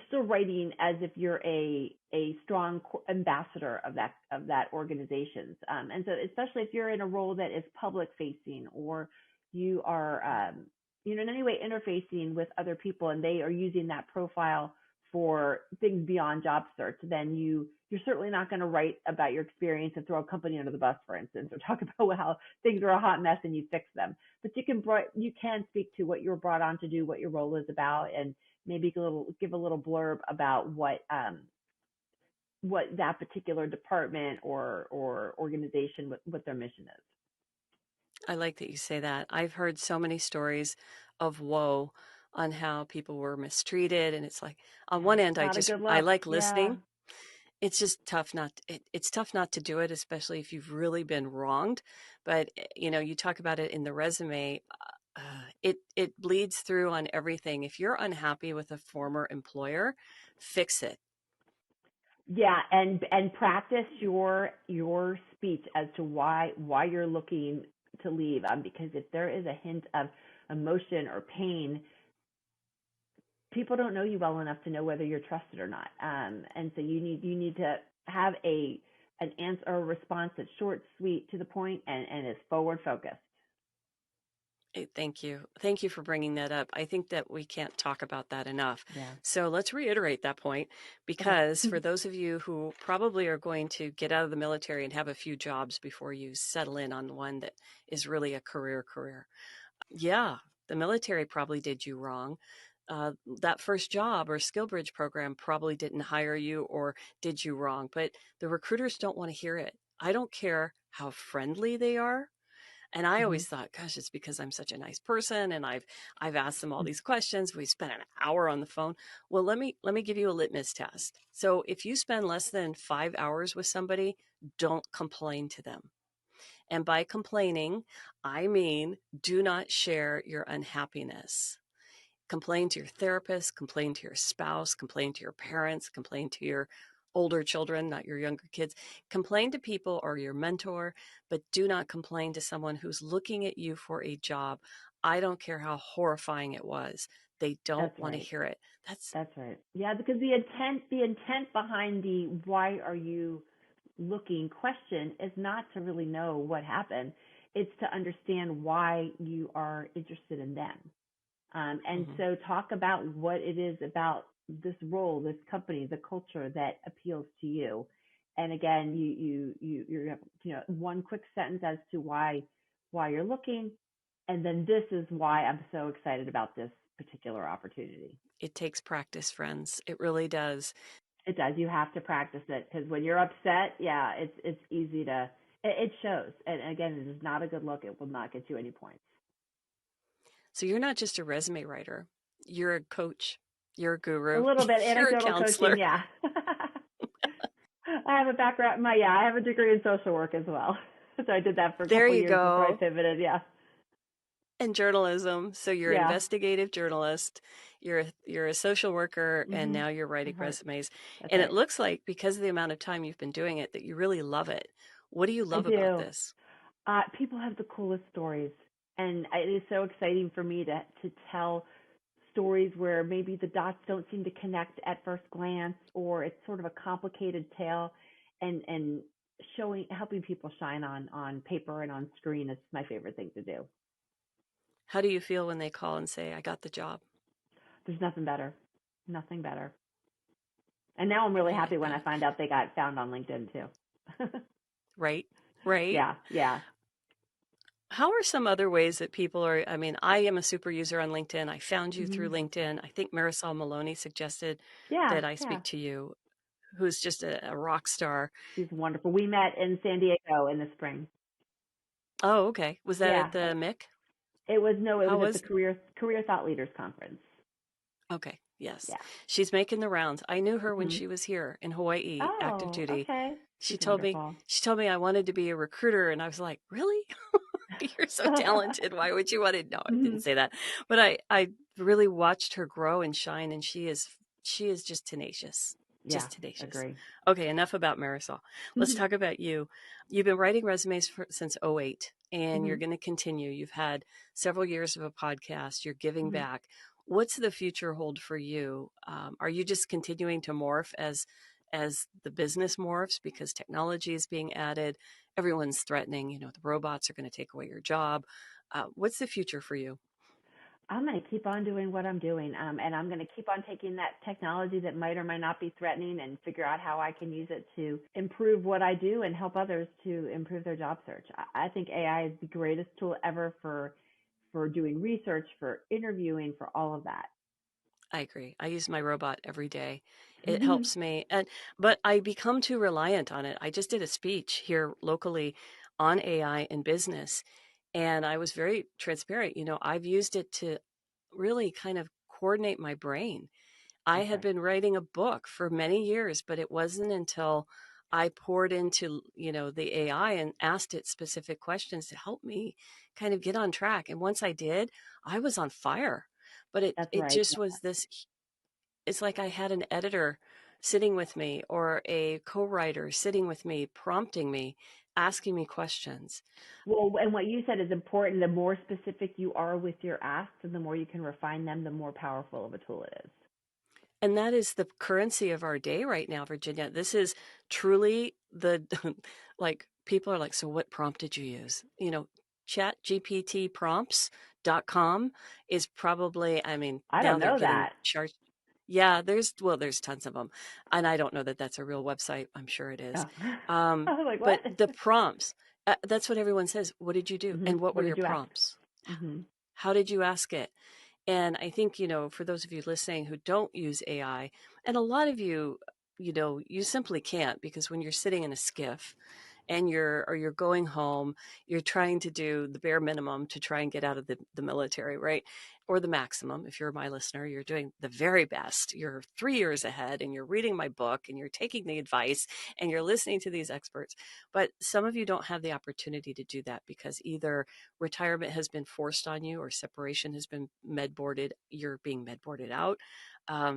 still writing as if you're a strong ambassador of that organization's. And so especially if you're in a role that is public facing, or you are in any way interfacing with other people, and they are using that profile for things beyond job search, then you're certainly not going to write about your experience and throw a company under the bus, for instance, or talk about how things are a hot mess and you fix them. But you can speak to what you were brought on to do, what your role is about, and maybe give a little blurb about what that particular department or organization, what their mission is. I like that you say that. I've heard so many stories of woe on how people were mistreated, and it's like on one end, Not a good I look. like Yeah. listening. It's just tough it's tough not to do it, especially if you've really been wronged. But you talk about it in the resume. It bleeds through on everything. If you're unhappy with a former employer, fix it. Yeah, and practice your speech as to why you're looking to leave. Because if there is a hint of emotion or pain, people don't know you well enough to know whether you're trusted or not. And so you need to have an answer or a response that's short, sweet, to the point, and is forward focused. Thank you. Thank you for bringing that up. I think that we can't talk about that enough. Yeah. So let's reiterate that point, because for those of you who probably are going to get out of the military and have a few jobs before you settle in on one that is really a career. Yeah, the military probably did you wrong. That first job or skill bridge program probably didn't hire you or did you wrong, but the recruiters don't want to hear it. I don't care how friendly they are. And I always thought, gosh, it's because I'm such a nice person and I've asked them all these questions. We spent an hour on the phone. Well, let me give you a litmus test. So if you spend less than 5 hours with somebody, don't complain to them. And by complaining, I mean do not share your unhappiness. Complain to your therapist, complain to your spouse, complain to your parents, complain to your older children, not your younger kids. Complain to people or your mentor, but do not complain to someone who's looking at you for a job. I don't care how horrifying it was. They don't want to hear it. That's right. Yeah, because the intent behind the why are you looking question is not to really know what happened. It's to understand why you are interested in them. And so talk about what it is about this role, this company, the culture that appeals to you. And again, you have one quick sentence as to why you're looking, and then this is why I'm so excited about this particular opportunity. It takes practice, friends. It really does. It does. You have to practice it, because when you're upset, yeah, it's easy to. It shows, and again, it is not a good look. It will not get you any points. So you're not just a resume writer. You're a coach. You're a guru. A little bit You're anecdotal a counselor. coaching, yeah. I have a background. I have a degree in social work as well. So I did that for a couple years before I pivoted. Yeah. And journalism. So you're an investigative journalist. You're a social worker, and now you're writing resumes. And it looks like, because of the amount of time you've been doing it, that you really love it. What do you love about this? People have the coolest stories, and it is so exciting for me to tell stories where maybe the dots don't seem to connect at first glance, or it's sort of a complicated tale, and helping people shine on paper and on screen is my favorite thing to do. How do you feel when they call and say, I got the job? There's nothing better. Nothing better. And now I'm really happy when I find out they got found on LinkedIn too. Right? Yeah. How are some other ways that people are? I mean, I am a super user on LinkedIn. I found you through LinkedIn. I think Marisol Maloney suggested that I speak to you, who's just a rock star. She's wonderful. We met in San Diego in the spring. Oh, okay. Was that at the MIC? It was at the Career Thought Leaders Conference. Okay. Yes. Yeah. She's making the rounds. I knew her when she was here in Hawaii, active duty. Okay. She told me I wanted to be a recruiter, and I was like, really? You're so talented. Why would you want to? No, I didn't say that. But I really watched her grow and shine, and she is just tenacious. Just tenacious. Agree. Okay, enough about Marisol. Let's talk about you. You've been writing resumes since 2008, and you're going to continue. You've had several years of a podcast. You're giving back. What's the future hold for you? Are you just continuing to morph as the business morphs, because technology is being added? Everyone's threatening, the robots are going to take away your job. What's the future for you? I'm going to keep on doing what I'm doing. And I'm going to keep on taking that technology that might or might not be threatening and figure out how I can use it to improve what I do and help others to improve their job search. I think AI is the greatest tool ever for doing research, for interviewing, for all of that. I agree. I use my robot every day. It helps me. But I become too reliant on it. I just did a speech here locally on AI in business, and I was very transparent. I've used it to really kind of coordinate my brain. I had been writing a book for many years, but it wasn't until I poured into, the AI and asked it specific questions to help me kind of get on track. And once I did, I was on fire. But it That's it right. just was this, it's like I had an editor sitting with me or a co-writer sitting with me, prompting me, asking me questions. Well, and what you said is important. The more specific you are with your asks and the more you can refine them, the more powerful of a tool it is. And that is the currency of our day right now, Virginia. This is truly the, like, people are like, so what prompt did you use? ChatGPT is probably, I mean, I now don't they're know getting that. charged. Yeah, there's tons of them. And I don't know that that's a real website. I'm sure it is. Oh. I was like, But what? the prompts, that's what everyone says. What did you do? And what were What your did you ask? prompts? hmm How did you ask it? And I think, for those of you listening who don't use AI, and a lot of you, you simply can't, because when you're sitting in a skiff and you're going home, you're trying to do the bare minimum to try and get out of the military, right? Or the maximum. If you're my listener, you're doing the very best. You're 3 years ahead and you're reading my book and you're taking the advice and you're listening to these experts. But some of you don't have the opportunity to do that because either retirement has been forced on you or separation has been med boarded. You're being med boarded out.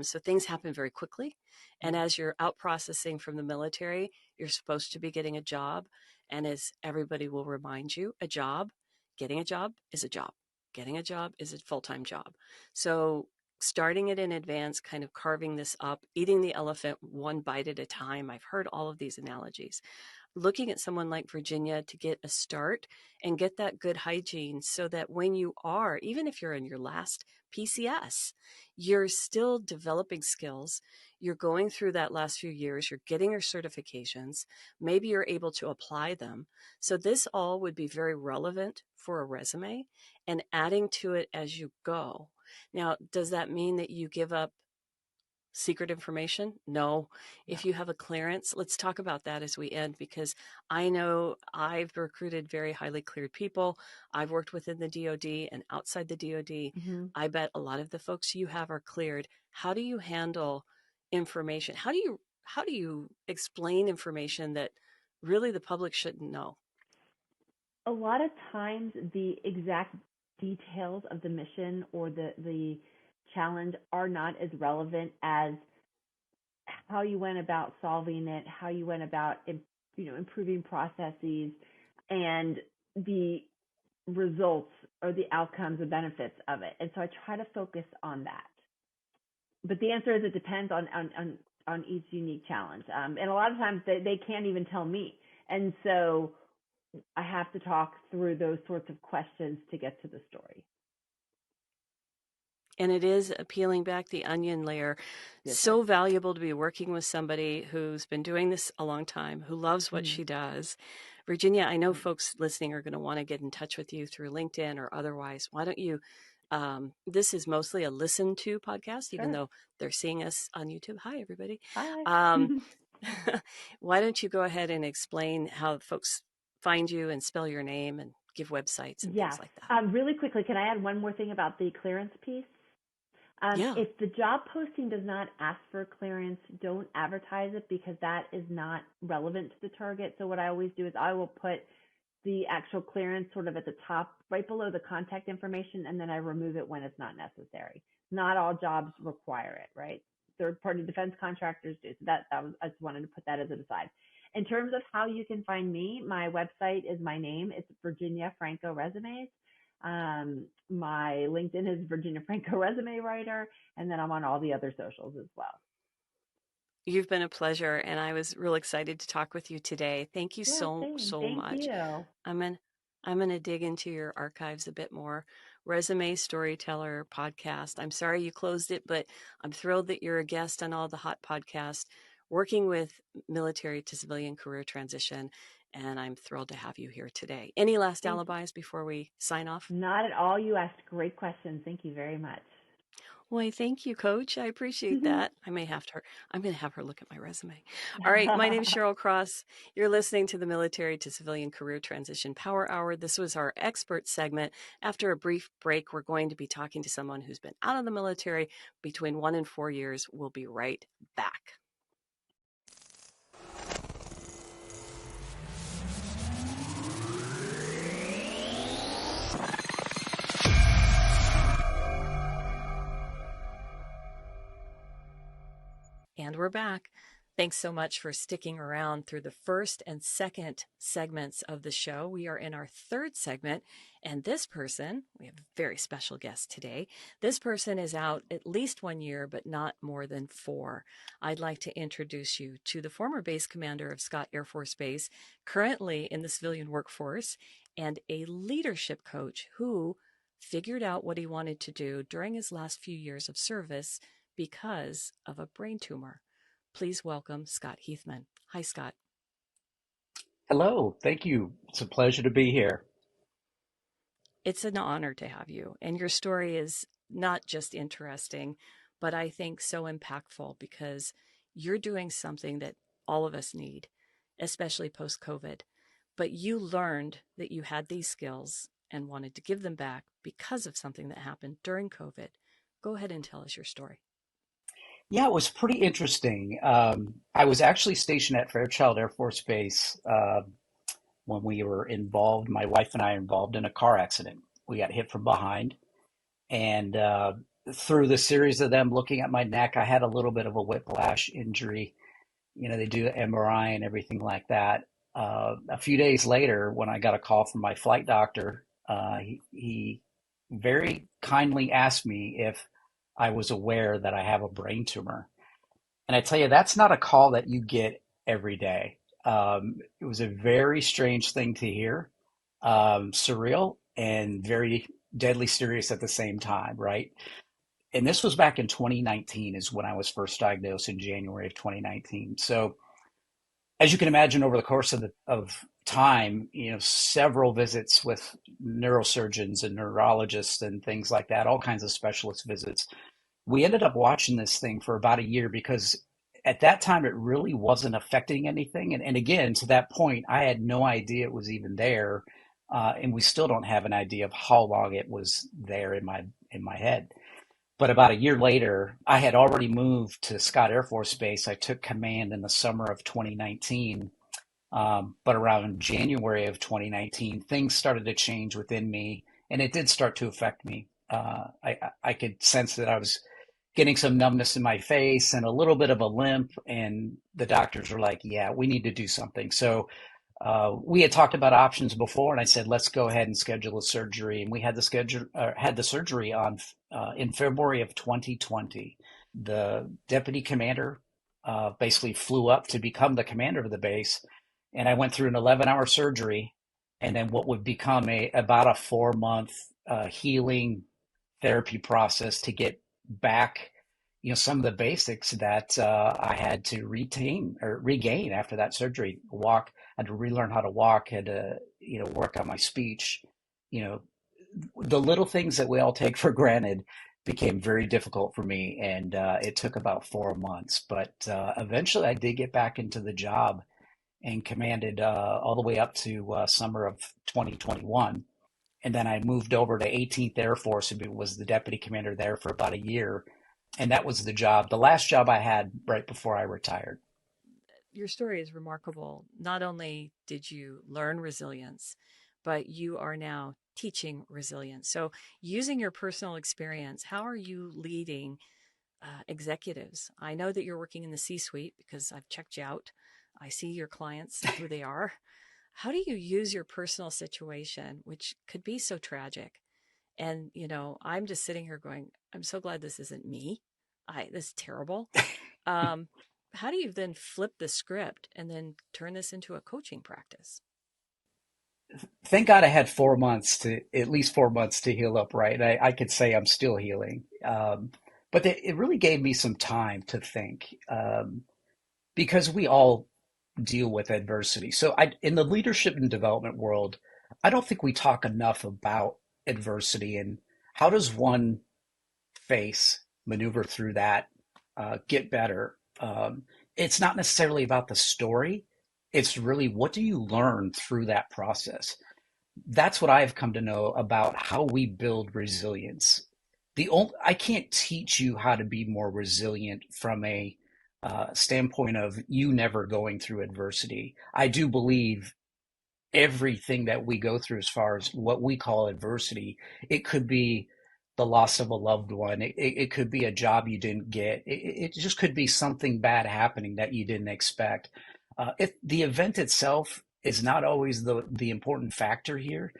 So things happen very quickly. And as you're out processing from the military, you're supposed to be getting a job. And as everybody will remind you, getting a job is a job. Getting a job is a full-time job. So starting it in advance, kind of carving this up, eating the elephant one bite at a time. I've heard all of these analogies. Looking at someone like Virginia to get a start and get that good hygiene so that when you are, even if you're in your last PCS, you're still developing skills. You're going through that last few years, you're getting your certifications, maybe you're able to apply them. So this all would be very relevant for a resume and adding to it as you go. Now, does that mean that you give up secret information? No. If you have a clearance, let's talk about that as we end, because I know I've recruited very highly cleared people. I've worked within the DoD and outside the DoD. I bet a lot of the folks you have are cleared. How do you handle information? How do you explain information that really the public shouldn't know? A lot of times, the exact details of the mission or the challenge are not as relevant as how you went about solving it, how you went about improving processes, and the results or the outcomes and benefits of it. And so I try to focus on that. But the answer is it depends on each unique challenge. And a lot of times they can't even tell me. And so I have to talk through those sorts of questions to get to the story. And it is peeling back the onion layer. So valuable to be working with somebody who's been doing this a long time, who loves what she does. Virginia, I know folks listening are going to want to get in touch with you through LinkedIn or otherwise. Why don't you? This is mostly a listen to podcast, even though they're seeing us on YouTube. Hi, everybody. Hi. Why don't you go ahead and explain how folks find you and spell your name and give websites and things Yes. like that? Really quickly, can I add one more thing about the clearance piece? Yeah. If the job posting does not ask for clearance, don't advertise it because that is not relevant to the target. So what I always do is I will put the actual clearance sort of at the top, right below the contact information, and then I remove it when it's not necessary. Not all jobs require it, right? Third-party defense contractors do. So I just wanted to put that as an aside. In terms of how you can find me, my website is my name. It's Virginia Franco Resumes. My LinkedIn is Virginia Franco Resume Writer, and then I'm on all the other socials as well. You've been a pleasure, and I was real excited to talk with you today. Thank you so Thank much. you. I'm in I'm going to dig into your archives a bit more. Resume Storyteller podcast. I'm sorry you closed it, but I'm thrilled that you're a guest on all the hot podcasts working with military to civilian career transition. And I'm thrilled to have you here today. Any last Thank alibis before we sign off? Not at all. You asked great questions. Thank you very much. Why, thank you, Coach. I appreciate that. I'm going to have her look at my resume. All right. My name is Cheryl Cross. You're listening to the Military to Civilian Career Transition Power Hour. This was our expert segment. After a brief break, we're going to be talking to someone who's been out of the military between 1 and 4 years. We'll be right back. And we're back. Thanks so much for sticking around through the first and second segments of the show. We are in our third segment, and this person, we have a very special guest today. This person is out at least 1 year, but not more than 4. I'd like to introduce you to the former base commander of Scot Air Force Base, currently in the civilian workforce, and a leadership coach who figured out what he wanted to do during his last few years of service because of a brain tumor. Please welcome Scot Heathman. Hi, Scot. Hello. Thank you. It's a pleasure to be here. It's an honor to have you. And your story is not just interesting, but I think so impactful because you're doing something that all of us need, especially post-COVID. But you learned that you had these skills and wanted to give them back because of something that happened during COVID. Go ahead and tell us your story. Yeah, it was pretty interesting. I was actually stationed at Fairchild Air Force Base when we were involved, my wife and I were involved in a car accident. We got hit from behind. And through the series of them looking at my neck, I had a little bit of a whiplash injury. You know, they do the MRI and everything like that. A few days later, when I got a call from my flight doctor, he very kindly asked me if I was aware that I have a brain tumor. And I tell you, that's not a call that you get every day. It was a very strange thing to hear, surreal and very deadly serious at the same time, right? And this was back in 2019 is when I was first diagnosed in January of 2019. So as you can imagine, over the course of time, you know, several visits with neurosurgeons and neurologists and things like that, all kinds of specialist visits. We ended up watching this thing for about a year because at that time it really wasn't affecting anything. And again, to that point, I had no idea it was even there. And we still don't have an idea of how long it was there in my head. But about a year later, I had already moved to Scott Air Force Base. I took command in the summer of 2019. But around January of 2019, things started to change within me, and it did start to affect me. I could sense that I was getting some numbness in my face and a little bit of a limp, and the doctors were like, "Yeah, we need to do something." So we had talked about options before, and I said, "Let's go ahead and schedule a surgery." And we had the surgery on in February of 2020. The deputy commander basically flew up to become the commander of the base, and I went through an 11-hour surgery, and then what would become about a 4-month healing therapy process to get back, you know, some of the basics that I had to retain or regain after that surgery. Walk, I had to relearn how to walk, had to, you know, work on my speech. You know, the little things that we all take for granted became very difficult for me, and it took about 4 months. But eventually, I did get back into the job and commanded all the way up to summer of 2021. And then I moved over to 18th Air Force and was the deputy commander there for about a year. And that was the last job I had right before I retired. Your story is remarkable. Not only did you learn resilience, but you are now teaching resilience. So, using your personal experience, how are you leading executives? I know that you're working in the C-suite because I've checked you out. I see your clients, who they are. How do you use your personal situation, which could be so tragic? And, you know, I'm just sitting here going, I'm so glad this isn't me. This is terrible. Um, how do you then flip the script and then turn this into a coaching practice? thank God I had 4 months at least 4 months to heal up, right? I could say I'm still healing. But it really gave me some time to think, because we all deal with adversity. So in the leadership and development world, I don't think we talk enough about adversity and how does one face, maneuver through that, get better. It's not necessarily about the story. It's really what do you learn through that process? That's what I've come to know about how we build resilience. I can't teach you how to be more resilient from a standpoint of you never going through adversity. I do believe everything that we go through as far as what we call adversity, it could be the loss of a loved one. It could be a job you didn't get. It just could be something bad happening that you didn't expect. If the event itself is not always the important factor here,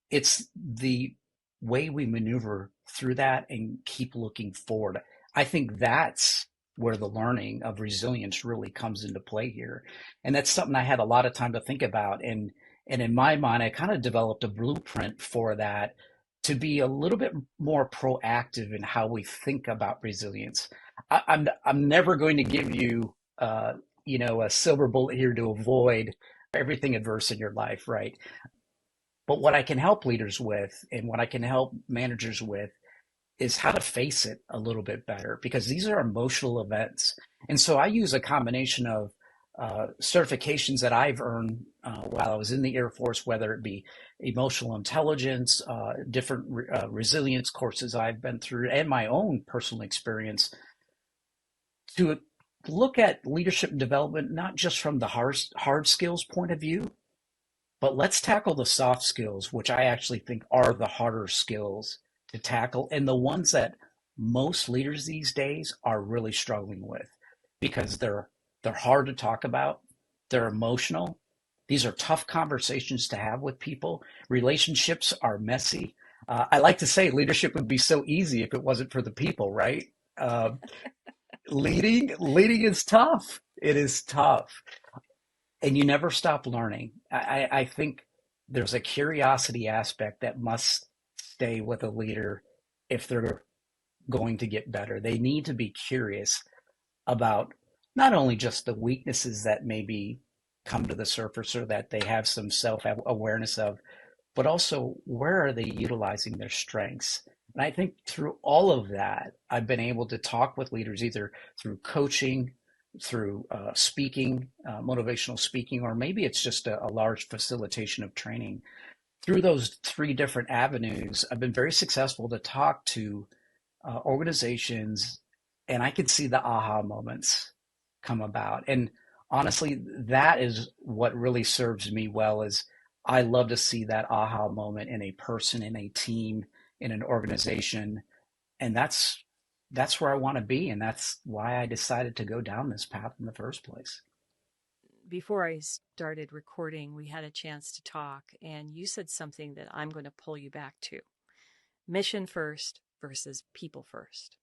it's the way we maneuver through that and keep looking forward. I think that's where the learning of resilience really comes into play here. And that's something I had a lot of time to think about. And in my mind, I kind of developed a blueprint for that to be a little bit more proactive in how we think about resilience. I'm never going to give you a silver bullet here to avoid everything adverse in your life, right? But what I can help leaders with and what I can help managers with is how to face it a little bit better because these are emotional events. And so I use a combination of certifications that I've earned while I was in the Air Force, whether it be emotional intelligence, different resilience courses I've been through, and my own personal experience to look at leadership and development, not just from the hard skills point of view, but let's tackle the soft skills, which I actually think are the harder skills to tackle and the ones that most leaders these days are really struggling with because they're hard to talk about, they're emotional. These are tough conversations to have with people. Relationships are messy. I like to say leadership would be so easy if it wasn't for the people, right? Uh, leading is tough. It is tough and you never stop learning. I think there's a curiosity aspect that must stay with a leader if they're going to get better. They need to be curious about not only just the weaknesses that maybe come to the surface or that they have some self awareness of, but also where are they utilizing their strengths? And I think through all of that, I've been able to talk with leaders either through coaching, through speaking, motivational speaking, or maybe it's just a large facilitation of training. Through those three different avenues, I've been very successful to talk to organizations, and I could see the aha moments come about. And honestly, that is what really serves me well is I love to see that aha moment in a person, in a team, in an organization. And that's where I want to be. And that's why I decided to go down this path in the first place. Before I started recording, we had a chance to talk, and you said something that I'm going to pull you back to. Mission first versus people first.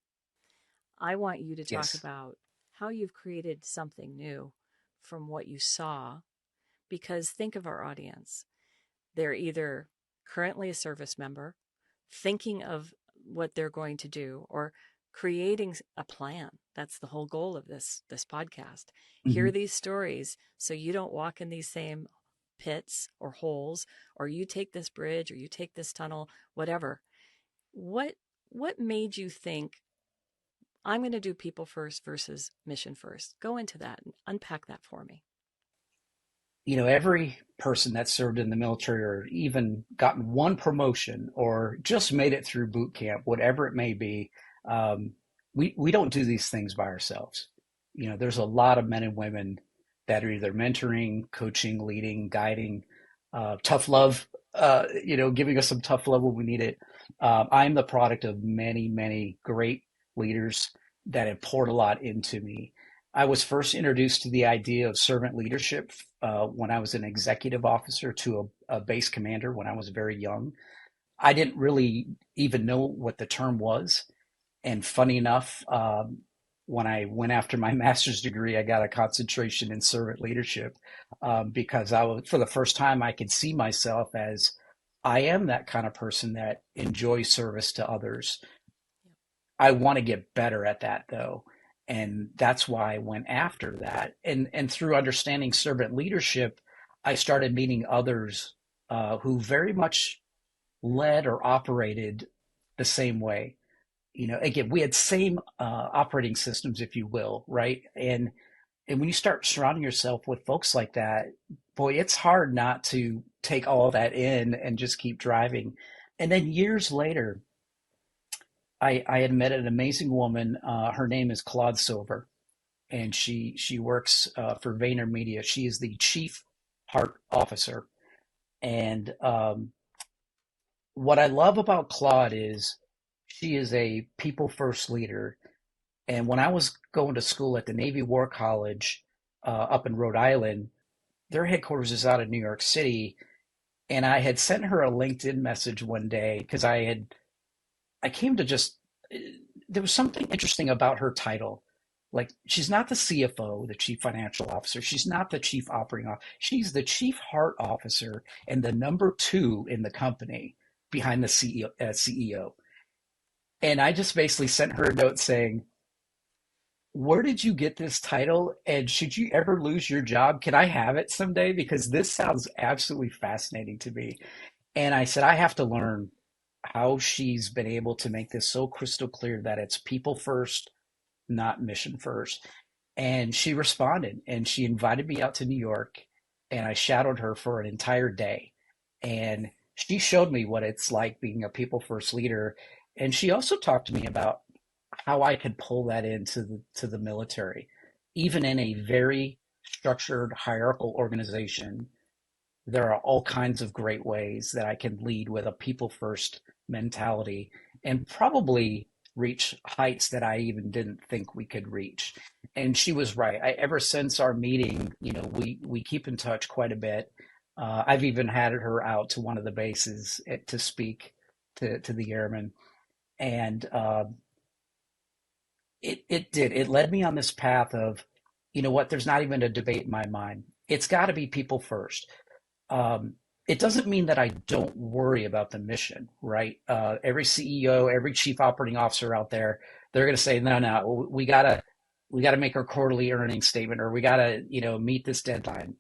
I want you to talk Yes. about how you've created something new from what you saw, because think of our audience. They're either currently a service member, thinking of what they're going to do, or creating a plan. That's the whole goal of this podcast. Hear Mm-hmm. these stories so you don't walk in these same pits or holes, or you take this bridge or you take this tunnel, whatever. What made you think I'm going to do people first versus mission first? Go into that and unpack that for me. Every person that served in the military or even gotten one promotion or just made it through boot camp, whatever it may be, um, we don't do these things by ourselves. There's a lot of men and women that are either mentoring, coaching, leading, guiding, tough love, giving us some tough love when we need it. I'm the product of many, many great leaders that have poured a lot into me. I was first introduced to the idea of servant leadership when I was an executive officer to a base commander when I was very young. I didn't really even know what the term was. And funny enough, when I went after my master's degree, I got a concentration in servant leadership because I was, for the first time, I could see myself as I am that kind of person that enjoys service to others. I want to get better at that though. And that's why I went after that. And through understanding servant leadership, I started meeting others who very much led or operated the same way. You know, again, we had same operating systems, if you will, right? And when you start surrounding yourself with folks like that, boy, it's hard not to take all that in and just keep driving. And then years later, I had met an amazing woman. Her name is Claude Silver, and she works for VaynerMedia. She is the chief heart officer. And what I love about Claude is she is a people first leader. And when I was going to school at the Navy War College up in Rhode Island, their headquarters is out of New York City. And I had sent her a LinkedIn message one day because I came to just, there was something interesting about her title. Like, she's not the CFO, the chief financial officer. She's not the chief operating officer. She's the chief heart officer and the number two in the company behind the CEO. And I just basically sent her a note saying, where did you get this title? And should you ever lose your job, can I have it someday? Because this sounds absolutely fascinating to me. And I said, I have to learn how she's been able to make this so crystal clear that it's people first, not mission first. And she responded and she invited me out to New York and I shadowed her for an entire day. And she showed me what it's like being a people first leader. And she also talked to me about how I could pull that into the military. Even in a very structured hierarchical organization, there are all kinds of great ways that I can lead with a people first mentality and probably reach heights that I even didn't think we could reach. And she was right. Ever since our meeting, you know, we keep in touch quite a bit. I've even had her out to one of the bases to speak to the airmen. And it led me on this path of, you know what, there's not even a debate in my mind. It's got to be people first. Um, it doesn't mean that I don't worry about the mission, right? Every CEO, every chief operating officer out there, they're going to say, no, we gotta make our quarterly earnings statement, or we gotta, you know, meet this deadline.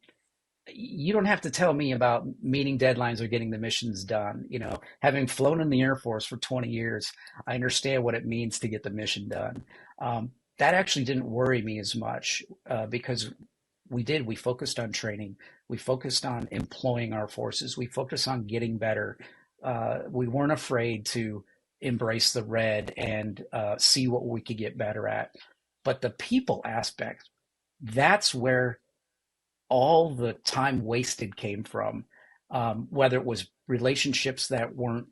You don't have to tell me about meeting deadlines or getting the missions done. You know, having flown in the Air Force for 20 years, I understand what it means to get the mission done. That actually didn't worry me as much because we focused on training, we focused on employing our forces, we focused on getting better. We weren't afraid to embrace the red and see what we could get better at. But the people aspect, that's where all the time wasted came from, whether it was relationships that weren't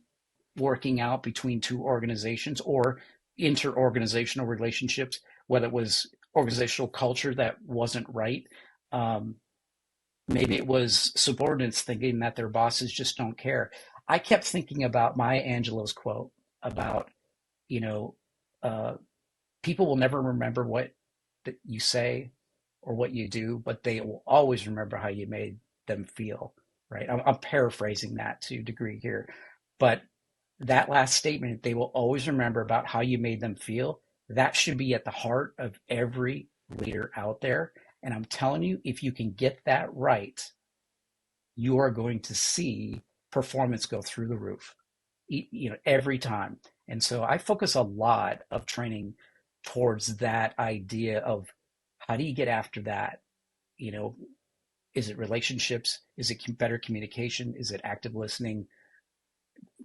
working out between two organizations or inter-organizational relationships, whether it was organizational culture that wasn't right. Um, Maybe it was subordinates thinking that their bosses just don't care. I kept thinking about Maya Angelou's quote about, you know, uh, people will never remember what that you say or what you do, but they will always remember how you made them feel, right? I'm paraphrasing that to a degree here, but that last statement, they will always remember about how you made them feel. That should be at the heart of every leader out there. And I'm telling you, if you can get that right, you are going to see performance go through the roof, you know, every time. And so I focus a lot of training towards that idea of how do you get after that? You know, is it relationships? Is it better communication? Is it active listening?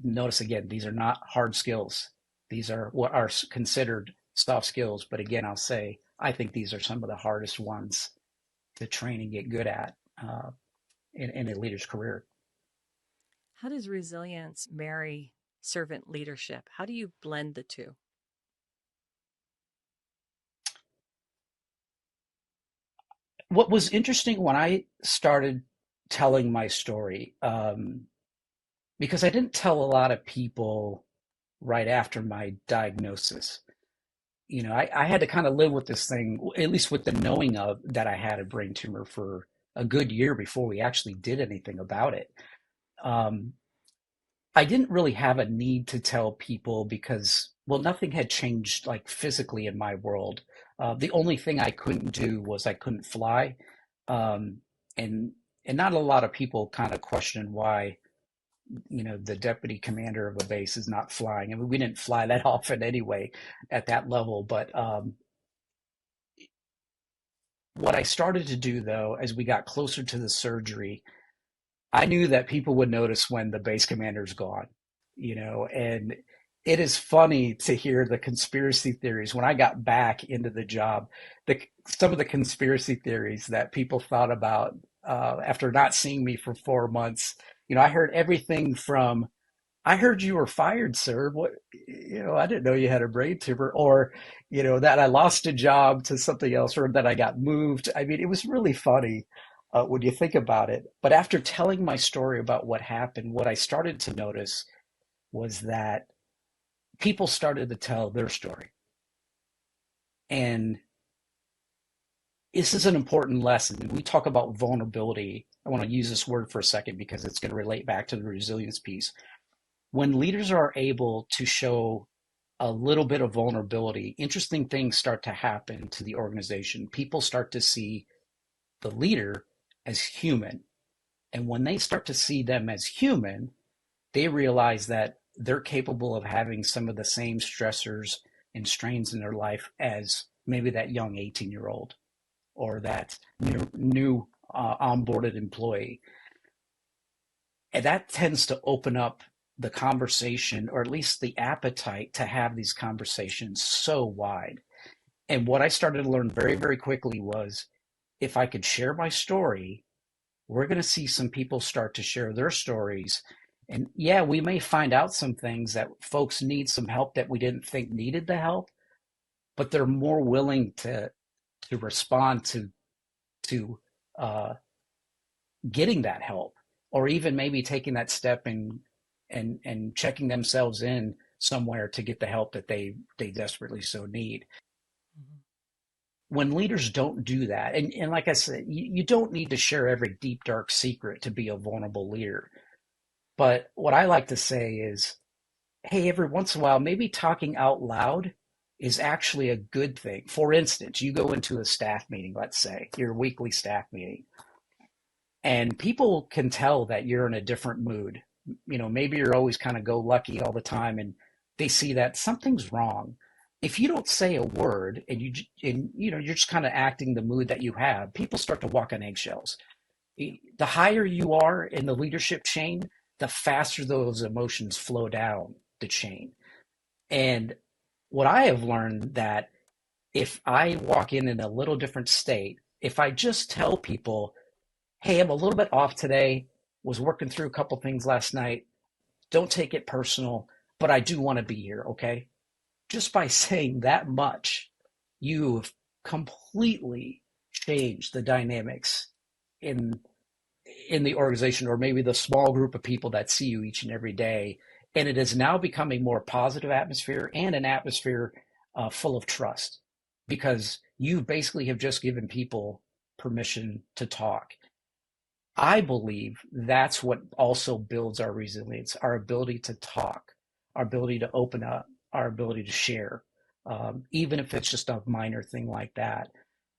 Notice again, these are not hard skills. These are what are considered soft skills. But again, I'll say, I think these are some of the hardest ones to train and get good at in a leader's career. How does resilience marry servant leadership? How do you blend the two? What was interesting when I started telling my story, because I didn't tell a lot of people right after my diagnosis. I had to kind of live with this thing, at least with the knowing of that I had a brain tumor for a good year before we actually did anything about it. Um, I didn't really have a need to tell people because, well, nothing had changed like physically in my world. The only thing I couldn't do was I couldn't fly. Um, and and not a lot of people kind of questioned why, the deputy commander of a base is not flying. I mean, we didn't fly that often anyway at that level. But what I started to do though, as we got closer to the surgery, I knew that people would notice when the base commander's gone, and it is funny to hear the conspiracy theories. When I got back into the job, some of the conspiracy theories that people thought about after not seeing me for 4 months, I heard everything from, I heard you were fired, sir. What, I didn't know you had a brain tumor, or, that I lost a job to something else, or that I got moved. I mean, it was really funny when you think about it. But after telling my story about what happened, what I started to notice was that people started to tell their story. And this is an important lesson. We talk about vulnerability. I want to use this word for a second because it's going to relate back to the resilience piece. When leaders are able to show a little bit of vulnerability, interesting things start to happen to the organization. People start to see the leader as human. And when they start to see them as human, they realize that they're capable of having some of the same stressors and strains in their life as maybe that young 18-year-old or that new onboarded employee. And that tends to open up the conversation, or at least the appetite to have these conversations, so wide. And what I started to learn very, very quickly was, if I could share my story, we're going to see some people start to share their stories. And yeah, we may find out some things that folks need some help that we didn't think needed the help, but they're more willing to respond to uh, getting that help, or even maybe taking that step and checking themselves in somewhere to get the help that they desperately so need. Mhm. When leaders don't do that, and like I said, you don't need to share every deep dark secret to be a vulnerable leader. But what I like to say is, hey, every once in a while, maybe talking out loud is actually a good thing. For instance, you go into a staff meeting, let's say your weekly staff meeting, and people can tell that you're in a different mood. Maybe you're always kind of go lucky all the time, and they see that something's wrong. If you don't say a word, you're just kind of acting the mood that you have, people start to walk on eggshells. The higher you are in the leadership chain, the faster those emotions flow down the chain. And what I have learned, that if I walk in a little different state, if I just tell people, hey, I'm a little bit off today, was working through a couple things last night, don't take it personal, but I do want to be here, okay? Just by saying that much, you've completely changed the dynamics in in the organization, or maybe the small group of people that see you each and every day. And it is now becoming more positive atmosphere, and an atmosphere full of trust, because you basically have just given people permission to talk. I believe that's what also builds our resilience, our ability to talk, our ability to open up, our ability to share, even if it's just a minor thing like that.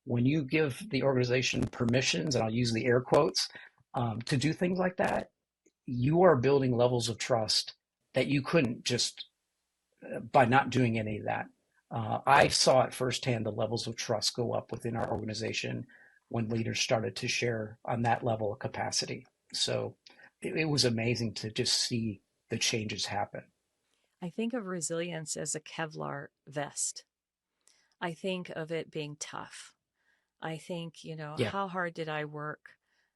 When you give the organization permissions, and I'll use the air quotes, to do things like that, you are building levels of trust that you couldn't just by not doing any of that. I saw it firsthand, the levels of trust go up within our organization when leaders started to share on that level of capacity. So it was amazing to just see the changes happen. I think of resilience as a Kevlar vest. I think of it being tough. I think, Yeah. how hard did I work?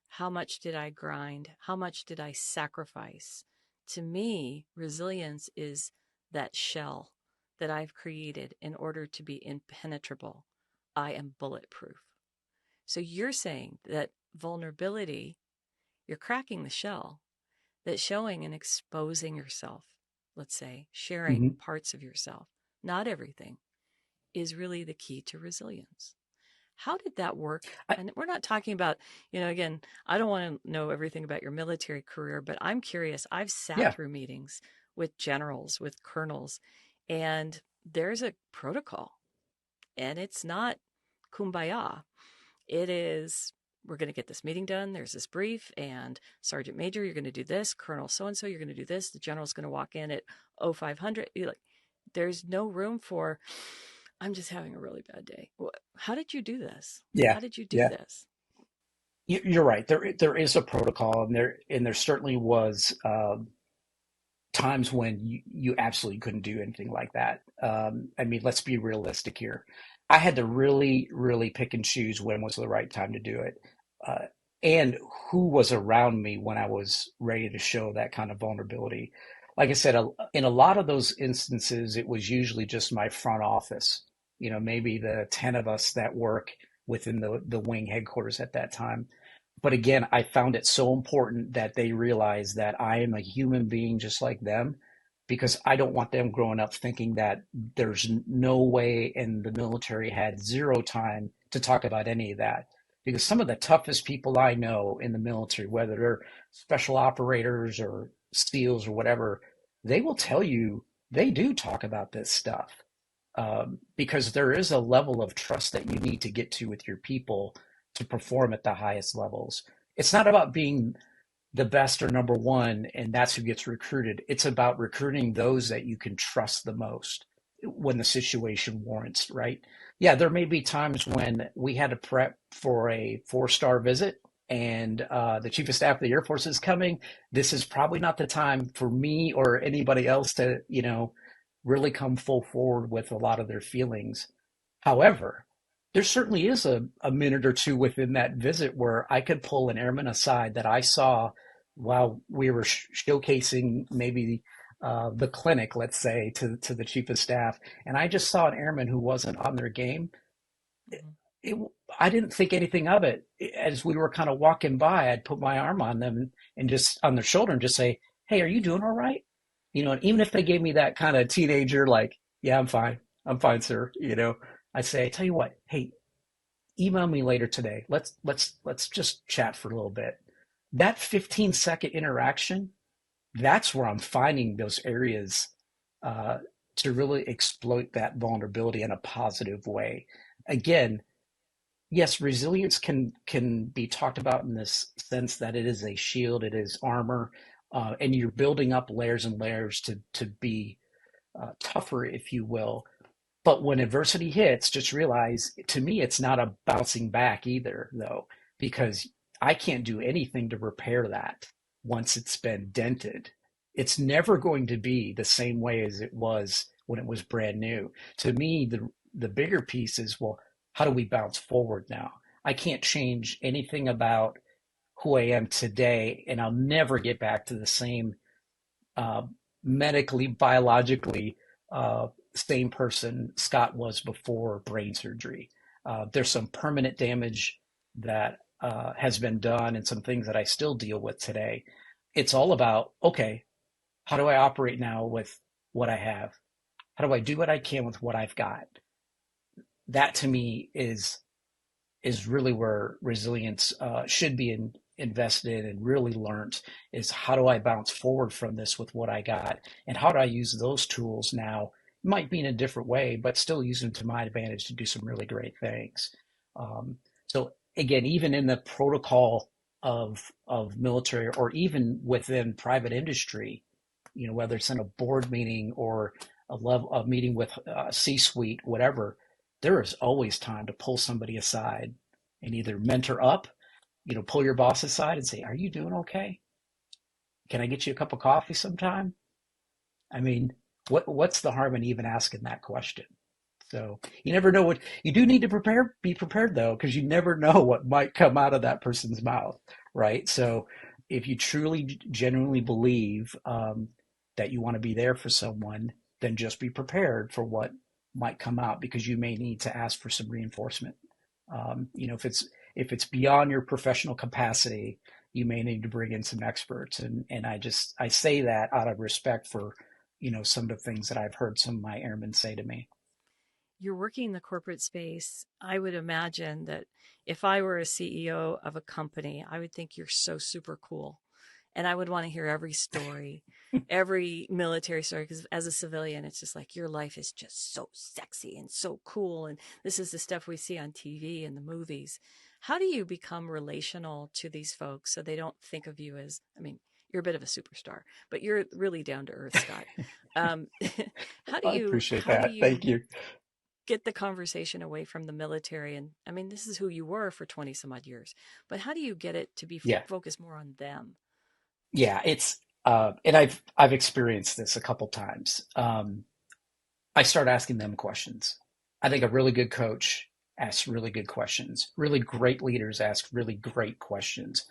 How much did I grind? How much did I sacrifice? To me, resilience is that shell that I've created in order to be impenetrable. I am bulletproof. So you're saying that vulnerability, you're cracking the shell, that showing and exposing yourself, let's say, sharing Mm-hmm. parts of yourself, not everything, is really the key to resilience. How did that work? I, And we're not talking about, again, I don't want to know everything about your military career, but I'm curious. I've sat yeah, through meetings with generals, with colonels, and there's a protocol, and it's not kumbaya. It is, we're going to get this meeting done. There's this brief, and Sergeant Major, you're going to do this. Colonel so and so, you're going to do this. The general's going to walk in at 0500. You're like, there's no room for, I'm just having a really bad day. How did you do this? yeah, How did you do yeah. this? You're right. There is a protocol, and there certainly was times when you absolutely couldn't do anything like that. I mean, let's be realistic here. I had to really, really pick and choose when was the right time to do it, uh, and who was around me when I was ready to show that kind of vulnerability. Like I said, in a lot of those instances, it was usually just my front office. Maybe the 10 of us that work within the wing headquarters at that time. But again, I found it so important that they realize that I am a human being just like them, because I don't want them growing up thinking that there's no way, and the military had zero time to talk about any of that. Because some of the toughest people I know in the military, whether they're special operators or SEALs or whatever, they will tell you they do talk about this stuff, because there is a level of trust that you need to get to with your people to perform at the highest levels. It's not about being the best or number one, and that's who gets recruited. It's about recruiting those that you can trust the most when the situation warrants, right? Yeah, there may be times when we had to prep for a 4-star visit, and the chief of staff of the Air Force is coming. This is probably not the time for me or anybody else to, really come full forward with a lot of their feelings. However, there certainly is a minute or two within that visit where I could pull an airman aside that I saw while we were showcasing maybe the clinic, let's say, to the chief of staff, and I just saw an airman who wasn't on their game. Mm-hmm. It, I didn't think anything of it. As we were kind of walking by, I'd put my arm on them and just on their shoulder and just say, "Hey, are you doing all right?" And even if they gave me that kind of teenager, like, "Yeah, I'm fine, sir," I'd say, "Tell you what, hey, email me later today. Let's just chat for a little bit." That 15-second interaction, that's where I'm finding those areas uh, to really exploit that vulnerability in a positive way. Again, yes, resilience can be talked about in this sense that it is a shield, it is armor, and you're building up layers and layers to be tougher, if you will. But when adversity hits, just realize, to me, it's not a bouncing back either, though, because I can't do anything to repair that once it's been dented. It's never going to be the same way as it was when it was brand new. To me, the bigger piece is, well, how do we bounce forward now? I can't change anything about who I am today, and I'll never get back to the same uh, medically, biologically same person Scott was before brain surgery. There's some permanent damage that has been done and some things that I still deal with today. It's all about, okay, how do I operate now with what I have? How do I do what I can with what I've got? That to me is really where resilience should be invested in and really learned, is how do I bounce forward from this with what I got, and how do I use those tools now? It might be in a different way, but still use them to my advantage to do some really great things. So again, even in the protocol of military, or even within private industry, whether it's in a board meeting or a meeting with C-suite, whatever, there is always time to pull somebody aside and either mentor up, pull your boss aside and say, "Are you doing okay? Can I get you a cup of coffee sometime?" I mean, what's the harm in even asking that question? So you never know what you do need to be prepared though, because you never know what might come out of that person's mouth, right? So if you truly, genuinely believe that you want to be there for someone, then just be prepared for what might come out, because you may need to ask for some reinforcement. If it's beyond your professional capacity, you may need to bring in some experts. And I say that out of respect for some of the things that I've heard some of my airmen say to me. you're working in the corporate space. I would imagine that if I were a CEO of a company, I would think you're so super cool. And I would want to hear every story, every military story, because as a civilian, it's just like your life is just so sexy and so cool. And this is the stuff we see on TV and the movies. How do you become relational to these folks so they don't think of you as, I mean, you're a bit of a superstar, but you're really down to earth, Scott. Um, I appreciate how do that. Thank you you. get the conversation away from the military? And I mean, this is who you were for 20 some odd years, but how do you get it to be Yeah. focused more on them? Yeah, it's and I've experienced this a couple times. I start asking them questions. I think a really good coach asks really good questions. Really great leaders ask really great questions.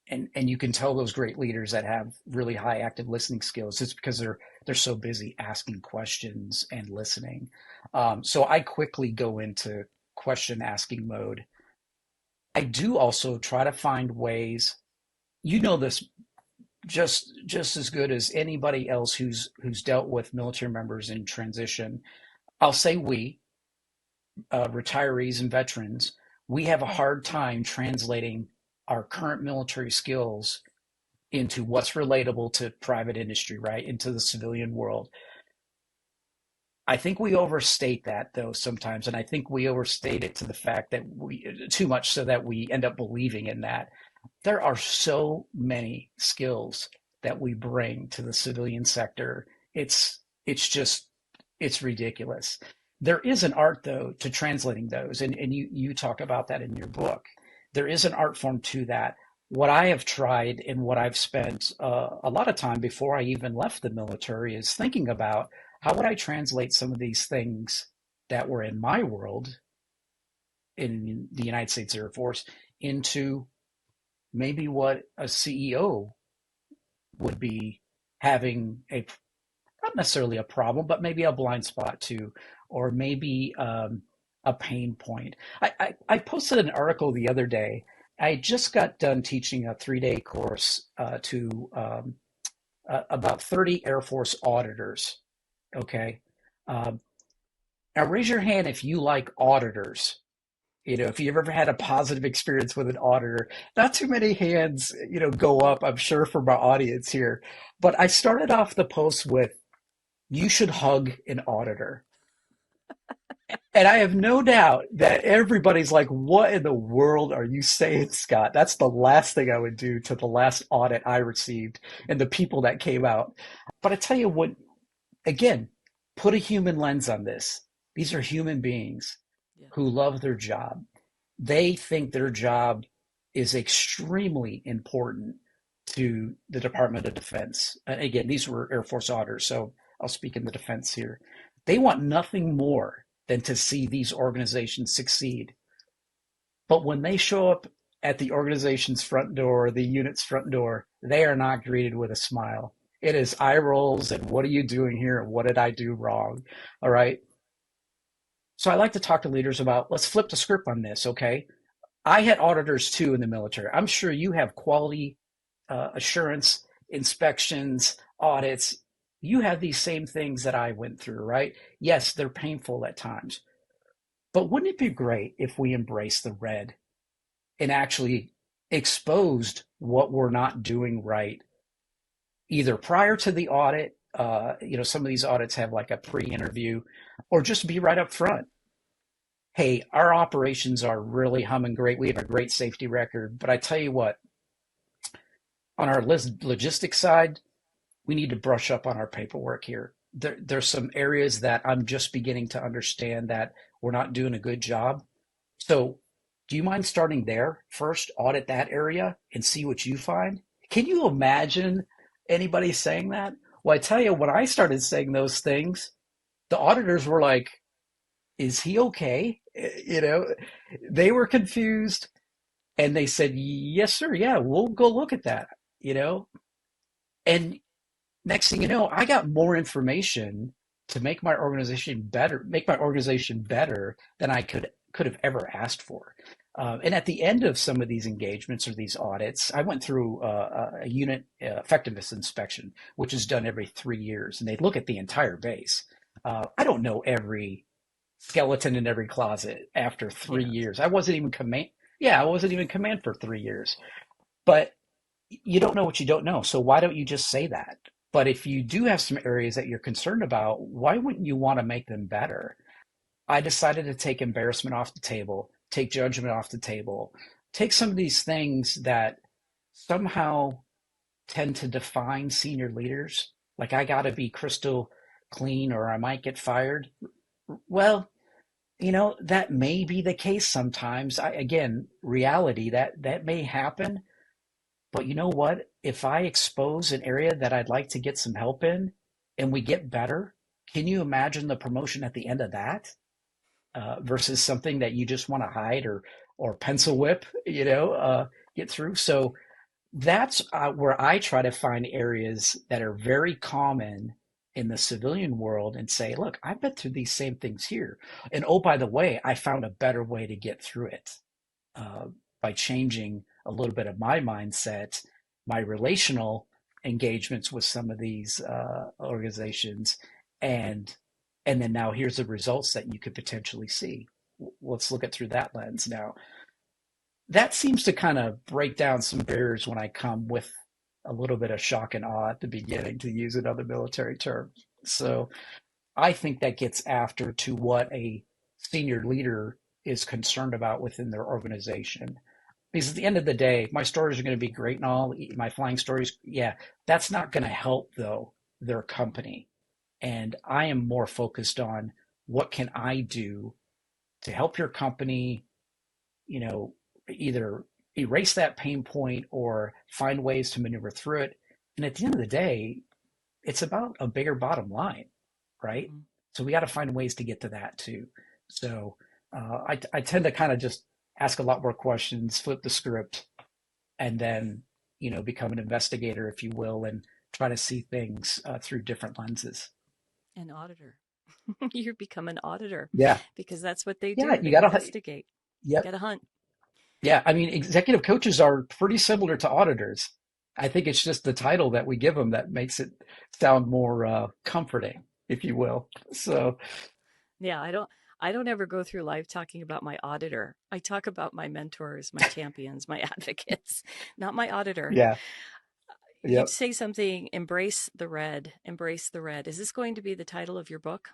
And you can tell those great leaders that have really high active listening skills. It's because they're so busy asking questions and listening. So I quickly go into question asking mode. I do also try to find ways, you know this just as good as anybody else who's dealt with military members in transition. I'll say we, retirees and veterans, we have a hard time translating our current military skills into what's relatable to private industry, right? Into the civilian world. I think we overstate that though sometimes, and I think we overstate it to the fact that we too much so that we end up believing in that. There are so many skills that we bring to the civilian sector. It's just it's ridiculous. There is an art though to translating those, and you talk about that in your book. There is an art form to that. What I have tried and what I've spent a lot of time before I even left the military is thinking about how would I translate some of these things that were in my world in the United States Air Force into maybe what a CEO would be having a not necessarily a problem, but maybe a blind spot to, or maybe a pain point. I posted an article the other day. I just got done teaching a 3-day course to about 30 Air Force auditors. Okay. Um, Now raise your hand if you like auditors. You know, if you've ever had a positive experience with an auditor. Not too many hands, go up, I'm sure, from our audience here. But I started off the post with, you should hug an auditor. And I have no doubt that everybody's like, what in the world are you saying, Scott? That's the last thing I would do to the last audit I received and the people that came out. But I tell you what, again, put a human lens on this. These are human beings Yeah. who love their job. They think their job is extremely important to the Department of Defense. And again, these were Air Force auditors, so I'll speak in the defense here. They want nothing more than to see these organizations succeed. But when they show up at the organization's front door, the unit's front door, they are not greeted with a smile. It is eye rolls and what are you doing here? And what did I do wrong? All right. So I like to talk to leaders about, let's flip the script on this, okay? I had auditors too in the military. I'm sure you have quality assurance, inspections, audits. You have these same things that I went through, right? Yes, they're painful at times. But wouldn't it be great if we embraced the red and actually exposed what we're not doing right, either prior to the audit, some of these audits have like a pre-interview, or just be right up front. Hey, our operations are really humming great. We have a great safety record. But I tell you what, on our logistics side, we need to brush up on our paperwork here. There's some areas that I'm just beginning to understand that we're not doing a good job. So do you mind starting there first, audit that area and see what you find? Can you imagine anybody saying that? Well, I tell you, when I started saying those things, the auditors were like, is he okay? They were confused and they said, yes, sir. Yeah, we'll go look at that, and next thing you know, I got more information to make my organization better than I could have ever asked for. And at the end of some of these engagements or these audits, I went through a unit effectiveness inspection, which is done every 3 years, and they look at the entire base. I don't know every skeleton in every closet after three Yeah. years. I wasn't even command. Yeah, I wasn't even command for 3 years. But you don't know what you don't know. So why don't you just say that? But if you do have some areas that you're concerned about, why wouldn't you want to make them better? I decided to take embarrassment off the table, take judgment off the table, take some of these things that somehow tend to define senior leaders. Like I got to be crystal clean or I might get fired. Well, that may be the case sometimes. Again, reality that may happen. But you know what? If I expose an area that I'd like to get some help in and we get better, can you imagine the promotion at the end of that? Versus something that you just want to hide or pencil whip, get through. So that's where I try to find areas that are very common in the civilian world and say, look, I've been through these same things here. And oh, by the way, I found a better way to get through it uh, by changing a little bit of my mindset, my relational engagements with some of these organizations, and and then now here's the results that you could potentially see. Let's look at through that lens now. That seems to kind of break down some barriers when I come with a little bit of shock and awe at the beginning, to use another military term. So I think that gets after to what a senior leader is concerned about within their organization. Because at the end of the day, my stories are going to be great and all, my flying stories, yeah, that's not going to help though their company. And I am more focused on what can I do to help your company, you know, either erase that pain point or find ways to maneuver through it. And at the end of the day, it's about a bigger bottom line, right? Mm-hmm. So we got to find ways to get to that too. So I tend to kind of just ask a lot more questions, flip the script, and then, become an investigator, if you will, and try to see things through different lenses. An auditor. You become an auditor Yeah. because that's what they Yeah. do. You They got to, investigate. You yep. got to hunt. Yeah. I mean, executive coaches are pretty similar to auditors. I think it's just the title that we give them that makes it sound more comforting, if you will. So, Yeah, I don't ever go through life talking about my auditor. I talk about my mentors, my champions, my advocates, not my auditor. yeah. You'd Yep. say something, embrace the red, embrace the red. Is this going to be the title of your book?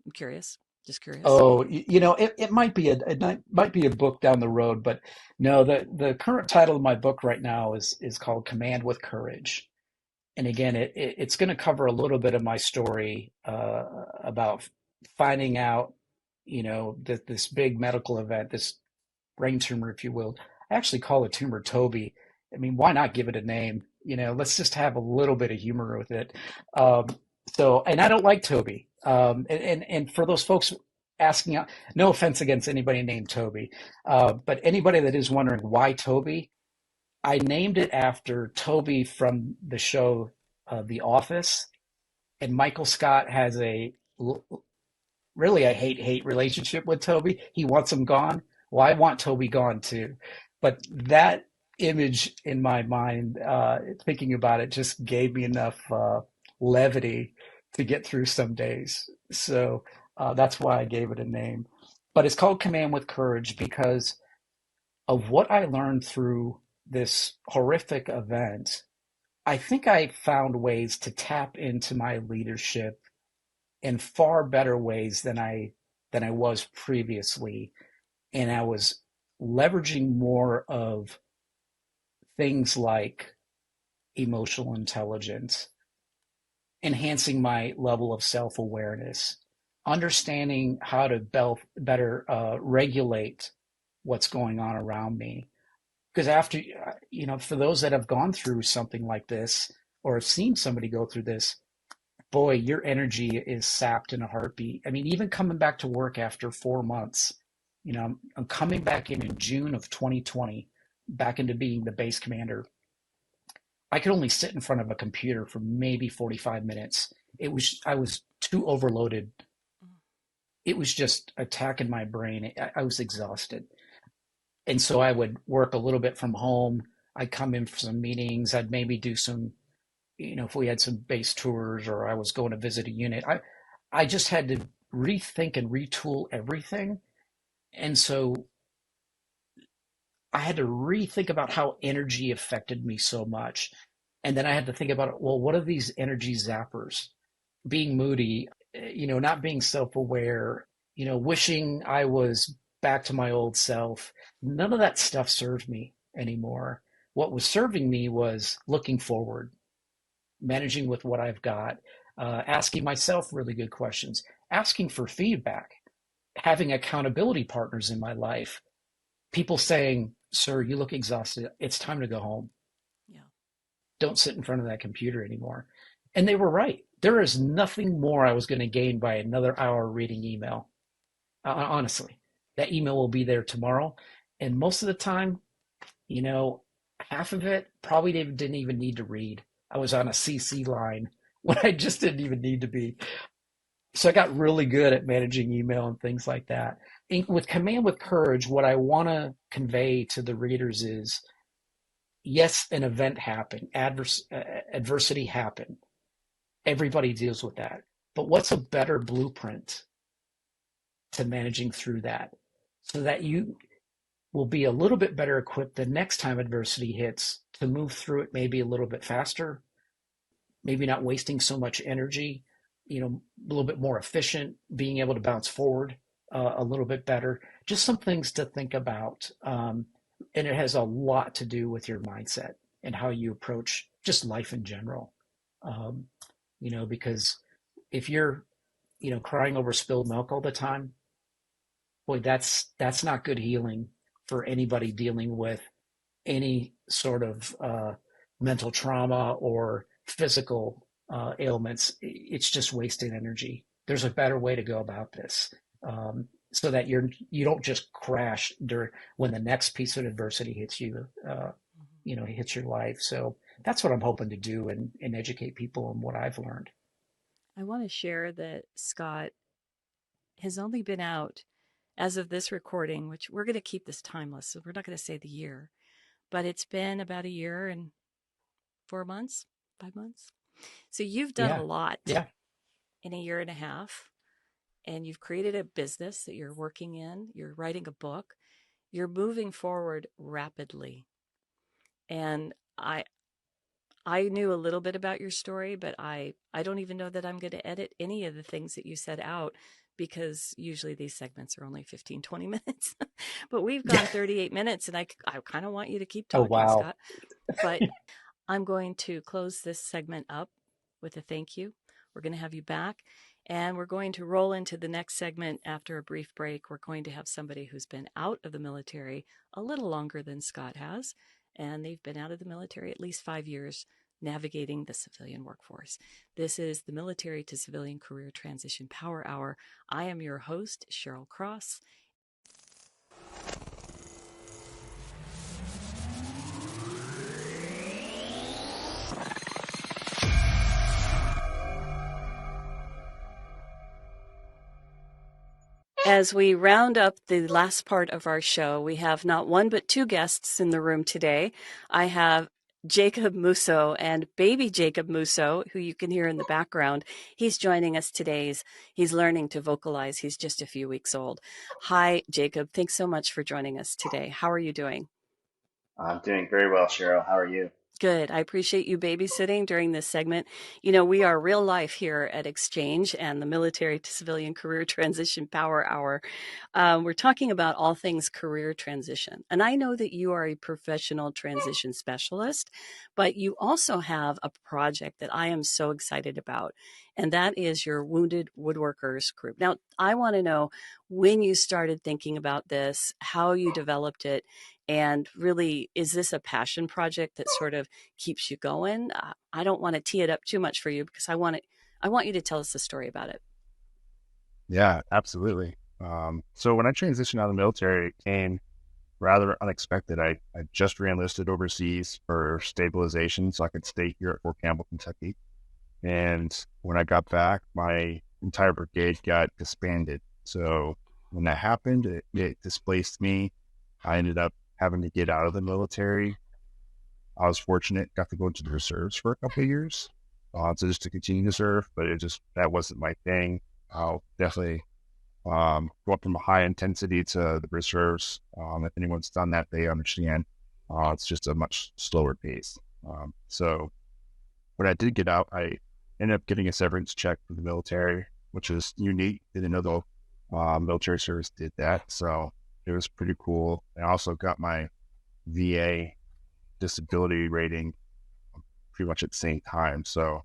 I'm curious. Just curious. Oh, it might be a book down the road, but no, the current title of my book right now is called Command with Courage. And again, it's going to cover a little bit of my story about finding out, that this big medical event, this brain tumor, if you will. I actually call the tumor Toby. I mean, why not give it a name? Let's just have a little bit of humor with it. Um, and I don't like Toby. And for those folks asking out, no offense against anybody named Toby, but anybody that is wondering why Toby, I named it after Toby from the show The Office, and Michael Scott has really a hate relationship with Toby. He wants him gone. Well, I want Toby gone too. But that image in my mind, thinking about it, just gave me enough levity to get through some days. So that's why I gave it a name. But it's called Command with Courage because of what I learned through this horrific event. I think I found ways to tap into my leadership in far better ways than I was previously, and I was leveraging more of things like emotional intelligence, enhancing my level of self-awareness, understanding how to better regulate what's going on around me. Because after, for those that have gone through something like this or have seen somebody go through this, boy, your energy is sapped in a heartbeat. I mean, even coming back to work after 4 months, I'm coming back in June of 2020, back into being the base commander. I could only sit in front of a computer for maybe 45 minutes. I was too overloaded. It was just attacking my brain. I was exhausted. And so I would work a little bit from home. I'd come in for some meetings. I'd maybe do some, if we had some base tours or I was going to visit a unit, I just had to rethink and retool everything. And so I had to rethink about how energy affected me so much. And then I had to think about, well, what are these energy zappers? Being moody, not being self-aware, wishing I was back to my old self. None of that stuff served me anymore. What was serving me was looking forward, managing with what I've got, asking myself really good questions, asking for feedback, having accountability partners in my life, people saying, "Sir, you look exhausted. It's time to go home. Yeah. Don't sit in front of that computer anymore." And they were right. There is nothing more I was going to gain by another hour reading email. Honestly, that email will be there tomorrow. And most of the time, half of it probably didn't even need to read. I was on a CC line when I just didn't even need to be. So I got really good at managing email and things like that. And with Command with Courage, what I want to convey to the readers is, yes, an event happened, adversity happened. Everybody deals with that. But what's a better blueprint to managing through that so that you will be a little bit better equipped the next time adversity hits to move through it maybe a little bit faster, maybe not wasting so much energy, a little bit more efficient, being able to bounce forward a little bit better. Just some things to think about. And it has a lot to do with your mindset and how you approach just life in general. Because if you're, crying over spilled milk all the time, boy, that's not good healing for anybody dealing with any sort of mental trauma or physical ailments. It's just wasting energy. There's a better way to go about this, so that you don't just crash when the next piece of adversity hits you, hits your life. So that's what I'm hoping to do and educate people on what I've learned. I want to share that Scot has only been out as of this recording, which we're going to keep this timeless, so we're not going to say the year, but it's been about a year and 4 months, 5 months. So you've done a lot in a year and a half, and you've created a business that you're working in. You're writing a book. You're moving forward rapidly. And I knew a little bit about your story, but I don't even know that I'm going to edit any of the things that you said out, because usually these segments are only 15, 20 minutes. But we've gone 38 minutes, and I kind of want you to keep talking, Scot. But I'm going to close this segment up with a thank you. We're going to have you back, and we're going to roll into the next segment after a brief break. We're going to have somebody who's been out of the military a little longer than Scot has, and they've been out of the military at least 5 years, navigating the civilian workforce. This is the Military to Civilian Career Transition Power Hour. I am your host, Cheryl Cross. As we round up the last part of our show, we have not one but two guests in the room today. I have Jacob Mousseau and baby Jacob Mousseau, who you can hear in the background. He's joining us today. He's learning to vocalize. He's just a few weeks old. Hi, Jacob. Thanks so much for joining us today. How are you doing? I'm doing very well, Cheryl. How are you? Good. I appreciate you babysitting during this segment. We are real life here at Exchange and the Military to Civilian Career Transition Power Hour. We're talking about all things career transition. And I know that you are a professional transition specialist, but you also have a project that I am so excited about, and that is your Wounded Woodworkers group. Now, I want to know when you started thinking about this, how you developed it, and really, is this a passion project that sort of keeps you going? I don't want to tee it up too much for you, because I want you to tell us the story about it. Yeah, absolutely. So when I transitioned out of the military, it came rather unexpected. I just re-enlisted overseas for stabilization so I could stay here at Fort Campbell, Kentucky. And when I got back, my entire brigade got disbanded. So when that happened, it displaced me. I ended up having to get out of the military. I was fortunate, got to go into the reserves for a couple of years, so just to continue to serve, but that wasn't my thing. I'll definitely go up from a high intensity to the reserves. If anyone's done that, they understand. It's just a much slower pace. So when I did get out, I ended up getting a severance check from the military, which is unique. Didn't know the military service did that. So it was pretty cool. I also got my VA disability rating pretty much at the same time. So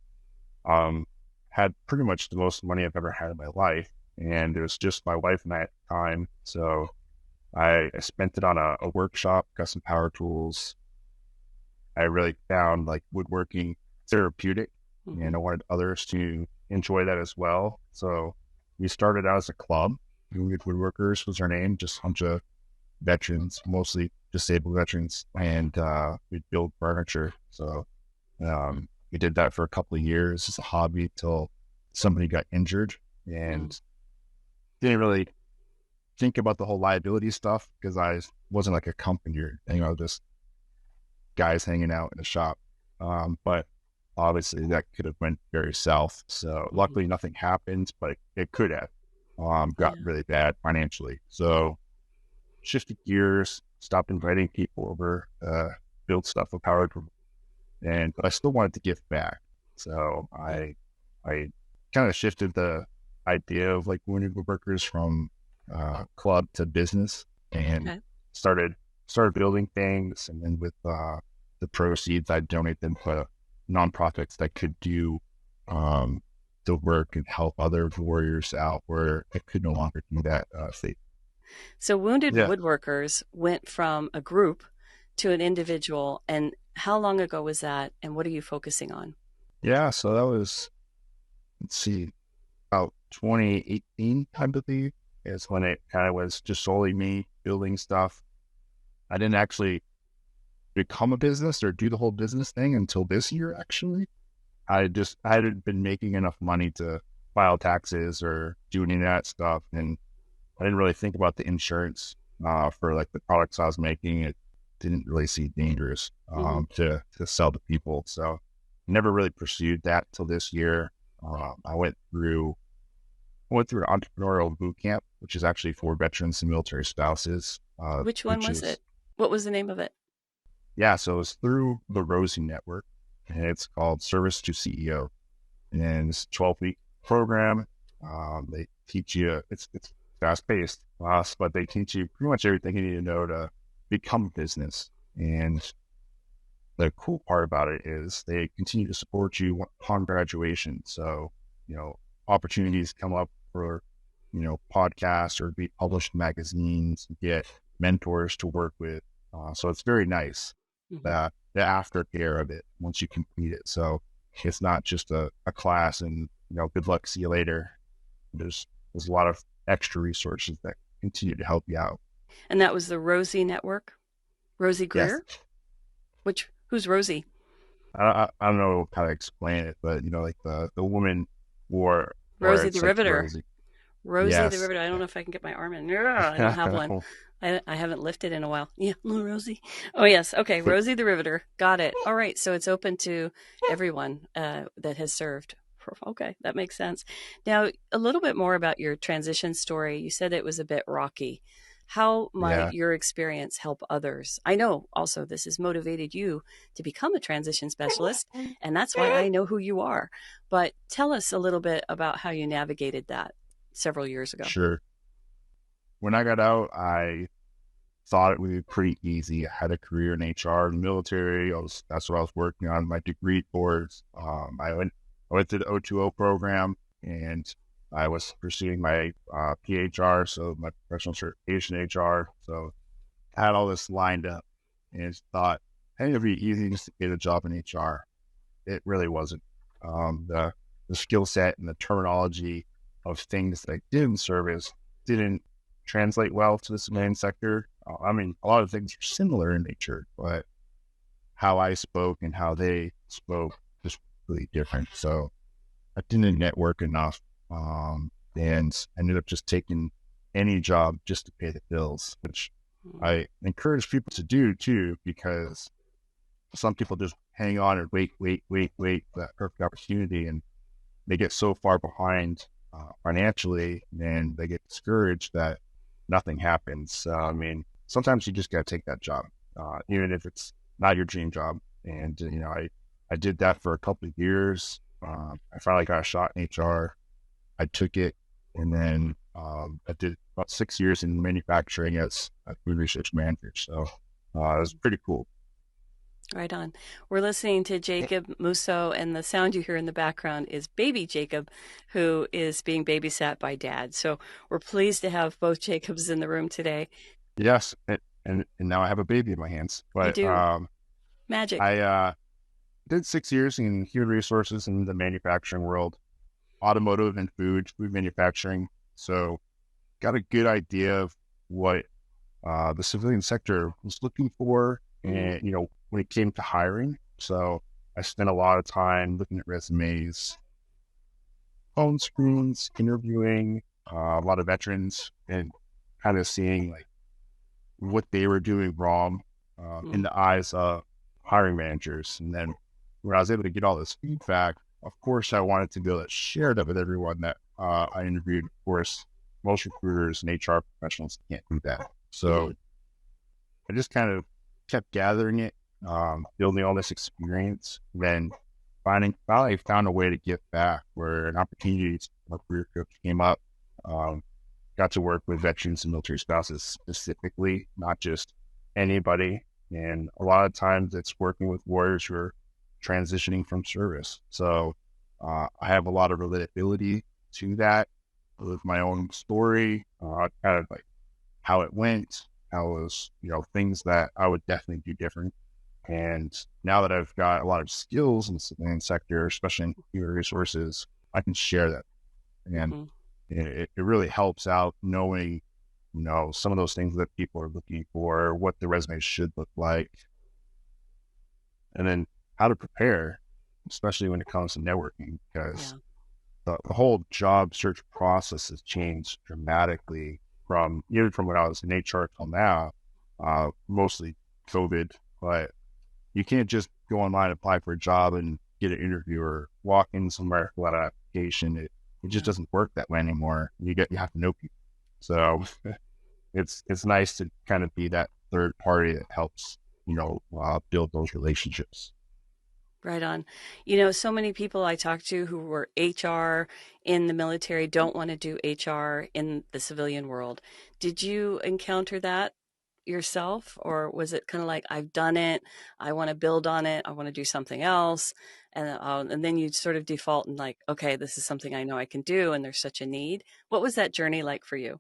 had pretty much the most money I've ever had in my life. And it was just my wife and I at the time. So I spent it on a workshop, got some power tools. I really found like woodworking therapeutic, and I wanted others to enjoy that as well. So we started out as a club. Wounded Woodworkers was our name, just a bunch of veterans, mostly disabled veterans, and we'd build furniture. So we did that for a couple of years as a hobby till somebody got injured, and didn't really think about the whole liability stuff because I wasn't like a company or, just guys hanging out in a shop. But obviously that could have went very south. So luckily nothing happened, but it could have got really bad financially. So shifted gears, stopped inviting people over, build stuff with power, but I still wanted to give back. So I kind of shifted the idea of like Wounded Woodworkers from club to business, and started building things. And then with the proceeds, I'd donate them to nonprofits that could do the work and help other warriors out where I could no longer do that. So Wounded Woodworkers went from a group to an individual. And how long ago was that? And what are you focusing on? Yeah, so that was, about 2018, I believe, is when it kind of was just solely me building stuff. I didn't actually become a business or do the whole business thing until this year, actually. I hadn't been making enough money to file taxes or do any of that stuff. And I didn't really think about the insurance for like the products I was making. It didn't really seem dangerous to sell to people. So never really pursued that till this year. I went through an entrepreneurial boot camp, which is actually for veterans and military spouses. Which one was it? What was the name of it? Yeah, so it's through the Rosie Network, and it's called Service to CEO. And it's a 12-week program. They teach you, it's fast-paced, but they teach you pretty much everything you need to know to become a business. And the cool part about it is they continue to support you upon graduation. So, opportunities come up for, podcasts or be published in magazines, get mentors to work with. So it's very nice, the aftercare of it once you complete it. So it's not just a class and, good luck, see you later. There's a lot of extra resources that continue to help you out. And that was the Rosie Network? Rosie Greer? Yes. Who's Rosie? I don't know how to explain it, but like the woman wore Rosie the Riveter. Rosie Yes. the Riveter. I don't know if I can get my arm in. I don't have one. I haven't lifted in a while. Yeah, little Rosie. Oh yes. Okay, Rosie the Riveter. Got it. All right. So it's open to everyone that has served. Okay, that makes sense. Now, a little bit more about your transition story. You said it was a bit rocky. How might your experience help others? I know also this has motivated you to become a transition specialist, and that's why I know who you are. But tell us a little bit about how you navigated that several years ago. Sure. When I got out, I thought it would be pretty easy. I had a career in HR in the military. That's what I was working on, my degree towards. I went to the O2O program, and I was pursuing my PHR, so my professional certification HR. So I had all this lined up and thought, hey, it'd be easy just to get a job in HR. It really wasn't. The skill set and the terminology of things that I did in service didn't translate well to the civilian sector. A lot of things are similar in nature, but how I spoke and how they spoke was really different. So I didn't network enough. And ended up just taking any job just to pay the bills, which I encourage people to do too, because some people just hang on and wait for that perfect opportunity, and they get so far behind financially, and they get discouraged that nothing happens. So, I mean, sometimes you just got to take that job, even if it's not your dream job. And, I did that for a couple of years. I finally got a shot in HR. I took it, and then I did about 6 years in manufacturing as a food research manager. So it was pretty cool. Right on. We're listening to Jacob Mousseau, and the sound you hear in the background is baby Jacob, who is being babysat by dad. So we're pleased to have both Jacobs in the room today. Yes, and now I have a baby in my hands. You But do. Magic. I did 6 years in human resources in the manufacturing world, automotive and food manufacturing. So got a good idea of what the civilian sector was looking for, and when it came to hiring. So I spent a lot of time looking at resumes, phone screens, interviewing a lot of veterans, and kind of seeing like what they were doing wrong in the eyes of hiring managers. And then when I was able to get all this feedback, of course, I wanted to be able to share that with everyone that I interviewed. Of course, most recruiters and HR professionals can't do that. So I just kind of kept gathering it, building all this experience, then finally found a way to get back where an opportunity for career coach came up. Got to work with veterans and military spouses specifically, not just anybody. And a lot of times it's working with warriors who are transitioning from service. So I have a lot of relatability to that with my own story, kind of like how it went, how it was, things that I would definitely do different. And now that I've got a lot of skills in the civilian sector, especially in human resources, I can share that. And it really helps out knowing, some of those things that people are looking for, what the resume should look like, and then how to prepare, especially when it comes to networking, because the whole job search process has changed dramatically from when I was in HR till now, mostly COVID. But you can't just go online and apply for a job and get an interview or walk in somewhere, fill out an application. It just doesn't work that way anymore. You have to know people. So it's nice to kind of be that third party that helps, build those relationships. Right on. So many people I talk to who were HR in the military don't want to do HR in the civilian world. Did you encounter that yourself, or was it kind of like, I've done it, I want to build on it, I want to do something else, and then you sort of default and like, okay, this is something I know I can do, and there's such a need. What was that journey like for you?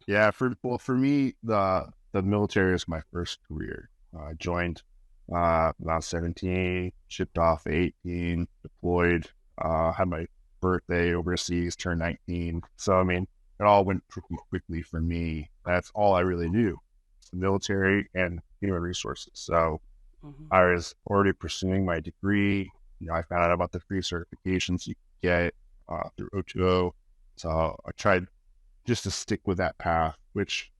Yeah, for me, the military was my first career. I joined about 17, shipped off 18, deployed, had my birthday overseas, turned 19. So, I mean, it all went pretty quickly for me. That's all I really knew, the military and human resources. So I was already pursuing my degree. I found out about the free certifications you could get through O2O. So I tried just to stick with that path, which,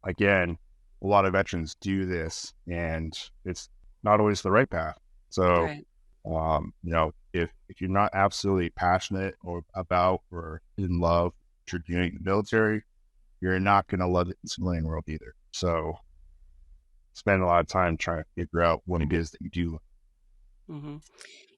again, a lot of veterans do this, and it's not always the right path. So, if you're not absolutely passionate about or in love with what you're doing in the military, you're not going to love it in the civilian world either. So, spend a lot of time trying to figure out what it is that you do.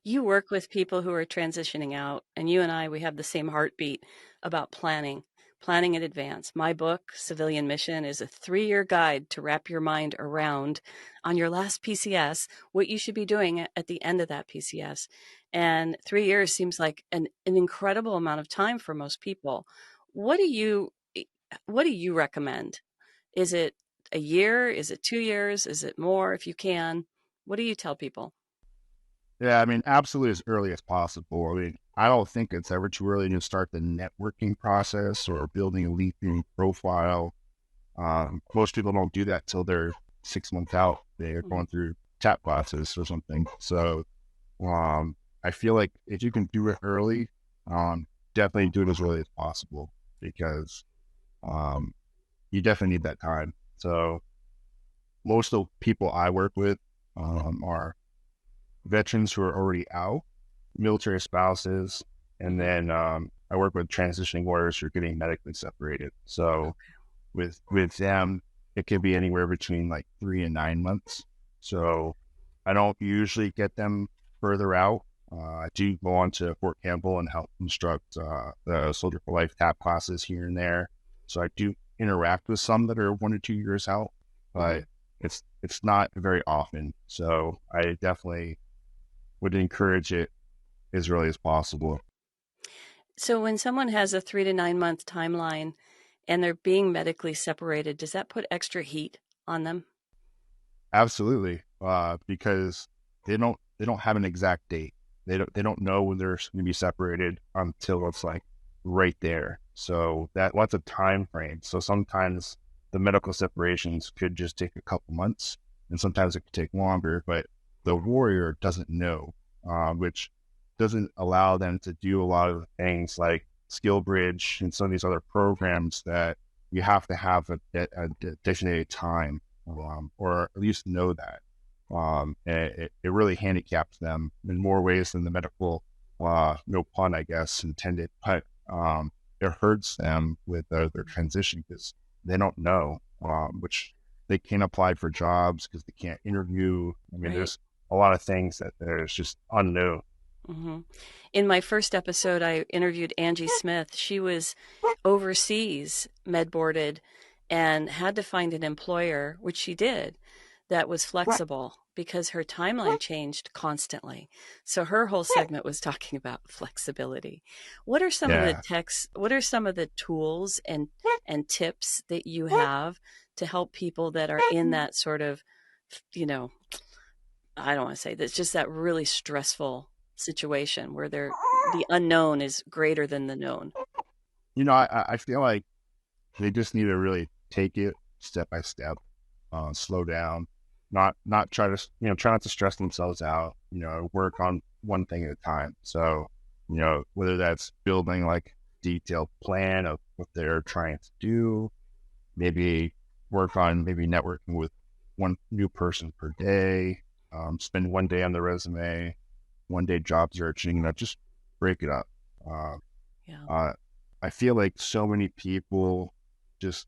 You work with people who are transitioning out, and you and I, we have the same heartbeat about planning in advance. My book, Civilian Mission, is a 3-year guide to wrap your mind around on your last PCS what you should be doing at the end of that PCS. And 3 years seems like an incredible amount of time for most people. What do you recommend? Is it a year? Is it 2 years? Is it more if you can? What do you tell people? Yeah, I mean, absolutely as early as possible. I mean, I don't think it's ever too early to start the networking process or building a LinkedIn profile. Most people don't do that till they're 6 months out. They're going through chat classes or something. So I feel like if you can do it early, definitely do it as early as possible, because you definitely need that time. So most of the people I work with are veterans who are already out, military spouses, and then I work with transitioning warriors who are getting medically separated. So with them, it could be anywhere between like 3 and 9 months. So I don't usually get them further out. I do go on to Fort Campbell and help instruct the Soldier for Life TAP classes here and there. So I do interact with some that are 1 or 2 years out, but it's not very often. So I definitely would encourage it as early as possible. So when someone has a 3 to 9 month timeline and they're being medically separated, does that put extra heat on them? Absolutely, because they don't have an exact date. They don't know when they're going to be separated until it's like right there. So that's a time frame. So sometimes the medical separations could just take a couple months, and sometimes it could take longer. But the warrior doesn't know, which doesn't allow them to do a lot of things like Skill Bridge and some of these other programs that you have to have a designated time, or at least know that. And it really handicaps them in more ways than the medical, no pun, I guess, intended, but it hurts them with their transition because they don't know, which they can't apply for jobs because they can't interview. I mean, there's a lot of things that there's just unknown. Mm-hmm. In my first episode, I interviewed Angie Smith. She was overseas, med boarded, and had to find an employer, which she did, that was flexible because her timeline changed constantly. So her whole segment was talking about flexibility. What are some of the what are some of the tools and tips that you have to help people that are in that sort of, I don't want to say that's just that really stressful situation where the unknown is greater than the known? I feel like they just need to really take it step by step, slow down, not try to, try not to stress themselves out, work on one thing at a time. So, whether that's building like detailed plan of what they're trying to do, maybe work on maybe networking with one new person per day, spend one day on the resume, one day job searching, just break it up. I feel like so many people just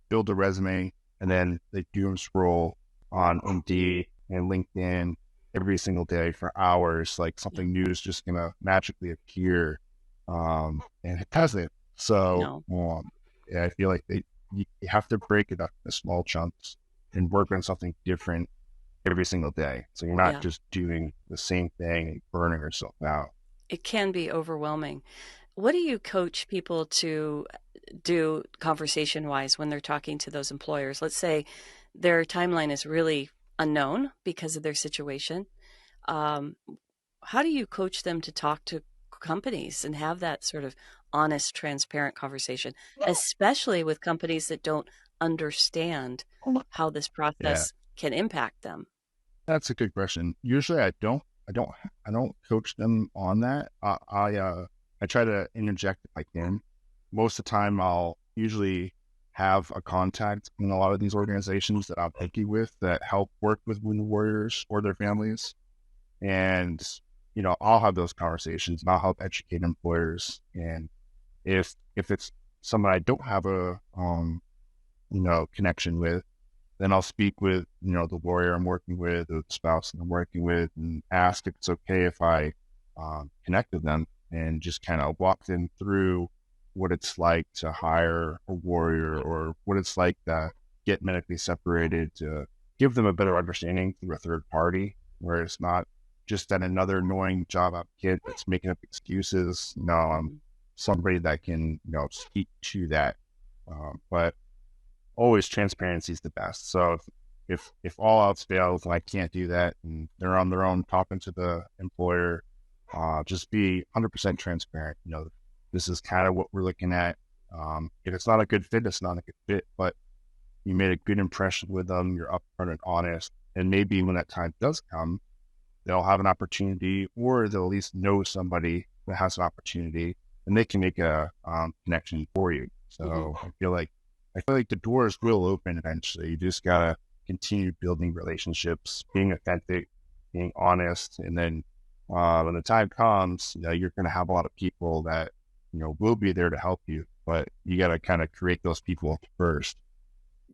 build a resume and then they doom scroll on Indeed and LinkedIn every single day for hours, like something new is just going to magically appear. And it doesn't. So I feel like you have to break it up in small chunks and work on something different every single day. So you're not just doing the same thing and burning yourself out. It can be overwhelming. What do you coach people to do conversation-wise when they're talking to those employers? Let's say their timeline is really unknown because of their situation. How do you coach them to talk to companies and have that sort of honest, transparent conversation, especially with companies that don't understand how this process can impact them? That's a good question. Usually I don't coach them on that. I try to interject if I can. Most of the time I'll usually have a contact in a lot of these organizations that I'm picky with that help work with wounded warriors or their families. And, I'll have those conversations and I'll help educate employers. And if it's someone I don't have a, connection with, then I'll speak with, the warrior I'm working with or the spouse that I'm working with and ask if it's okay if I connect with them and just kind of walk them through what it's like to hire a warrior or what it's like to get medically separated, to give them a better understanding through a third party where it's not just that another annoying job applicant that's making up excuses. No, I'm somebody that can, speak to that. But always transparency is the best. So if all else fails and I can't do that and they're on their own talking to the employer, just be 100% transparent. This is kind of what we're looking at. If it's not a good fit, it's not a good fit, but you made a good impression with them. You're upfront and honest. And maybe when that time does come, they'll have an opportunity or they'll at least know somebody that has an opportunity and they can make a connection for you. So I feel like the doors will open eventually. You just gotta continue building relationships, being authentic, being honest, and then when the time comes, you're gonna have a lot of people that will be there to help you, but you got to kind of create those people first.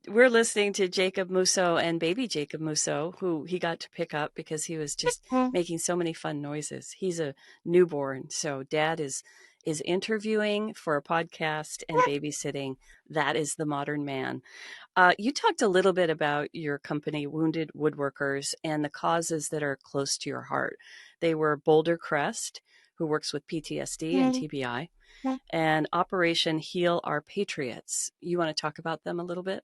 We're listening to Jacob Mousseau and baby Jacob Mousseau, who he got to pick up because he was just making so many fun noises. He's a newborn, so dad is interviewing for a podcast and babysitting. That is the modern man. You talked a little bit about your company, Wounded Woodworkers, and the causes that are close to your heart. They were Boulder Crest, who works with PTSD and TBI, and Operation Heal Our Patriots. You want to talk about them a little bit?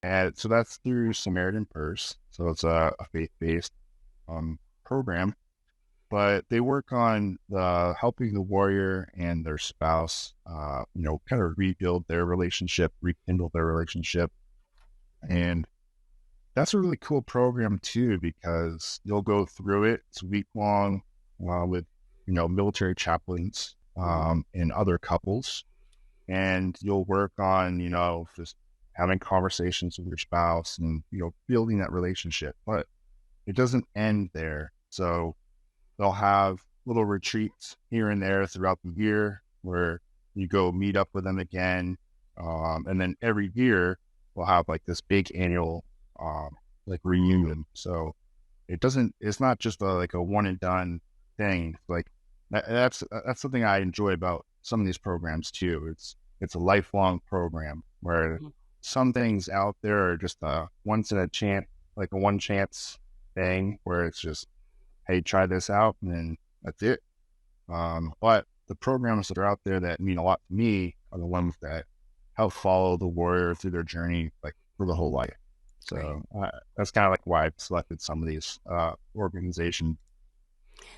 And so that's through Samaritan Purse. So it's a faith-based program, but they work on helping the warrior and their spouse, kind of rebuild their relationship, rekindle their relationship. And that's a really cool program too, because you'll go through it. It's a week long with, military chaplains and other couples. And you'll work on, just having conversations with your spouse and, building that relationship. But it doesn't end there. So they'll have little retreats here and there throughout the year where you go meet up with them again. And then every year we'll have like this big annual reunion. So it's not just a one and done thing. Like that's something I enjoy about some of these programs too. It's a lifelong program where some things out there are just a once in a chance, like a one chance thing where it's just, hey, try this out, and then that's it. But the programs that are out there that mean a lot to me are the ones that help follow the warrior through their journey, like for the whole life. So that's kind of like why I've selected some of these organizations.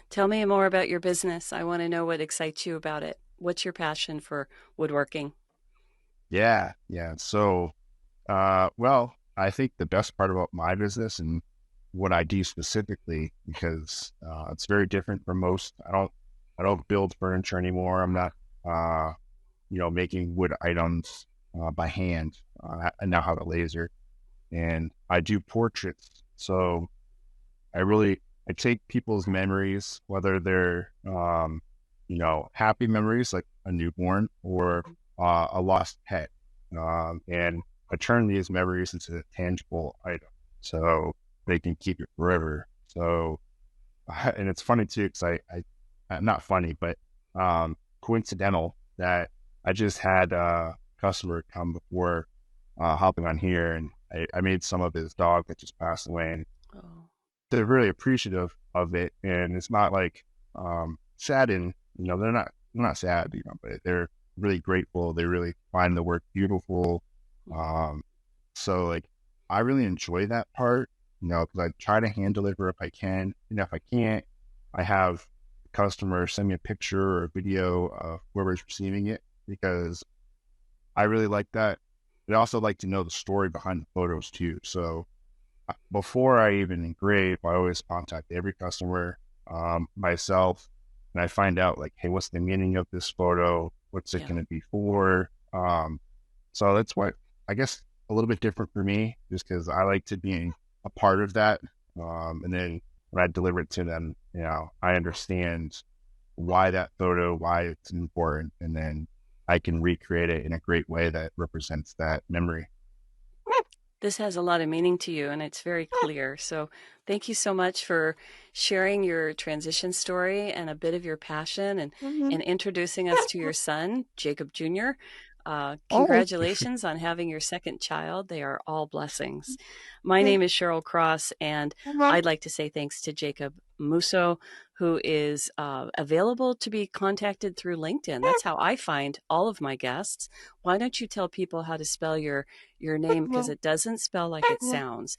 Tell me more about your business. I want to know what excites you about it. What's your passion for woodworking? Yeah. So, I think the best part about my business and what I do specifically, because it's very different from most. I don't build furniture anymore. I'm not, making wood items by hand. I now have a laser, and I do portraits. So I take people's memories, whether they're, happy memories like a newborn or a lost pet, and I turn these memories into a tangible item, so they can keep it forever. So, and it's funny too, because not funny, but coincidental that I just had a customer come before hopping on here, and I made some of his dog that just passed away, and they're really appreciative of it. And it's not like saddened, they're not sad, but they're really grateful. They really find the work beautiful. So like I really enjoy that part, because I try to hand deliver if I can, and if I can't, I have the customer send me a picture or a video of whoever's receiving it, because I really like that. I also like to know the story behind the photos too. So before I even engrave, I always contact every customer myself, and I find out like, hey, what's the meaning of this photo? What's it going to be for? So that's why I guess a little bit different for me, just because I like to be a part of that. And then when I deliver it to them, I understand why that photo, why it's important, and then I can recreate it in a great way that represents that memory. This has a lot of meaning to you, and it's very clear. So thank you so much for sharing your transition story and a bit of your passion, and introducing us to your son, Jacob Jr. Congratulations on having your second child. They are all blessings. My name is Cheryl Cross, and I'd like to say thanks to Jacob Mousseau, who is available to be contacted through LinkedIn. That's how I find all of my guests. Why don't you tell people how to spell your name, because it doesn't spell like it sounds,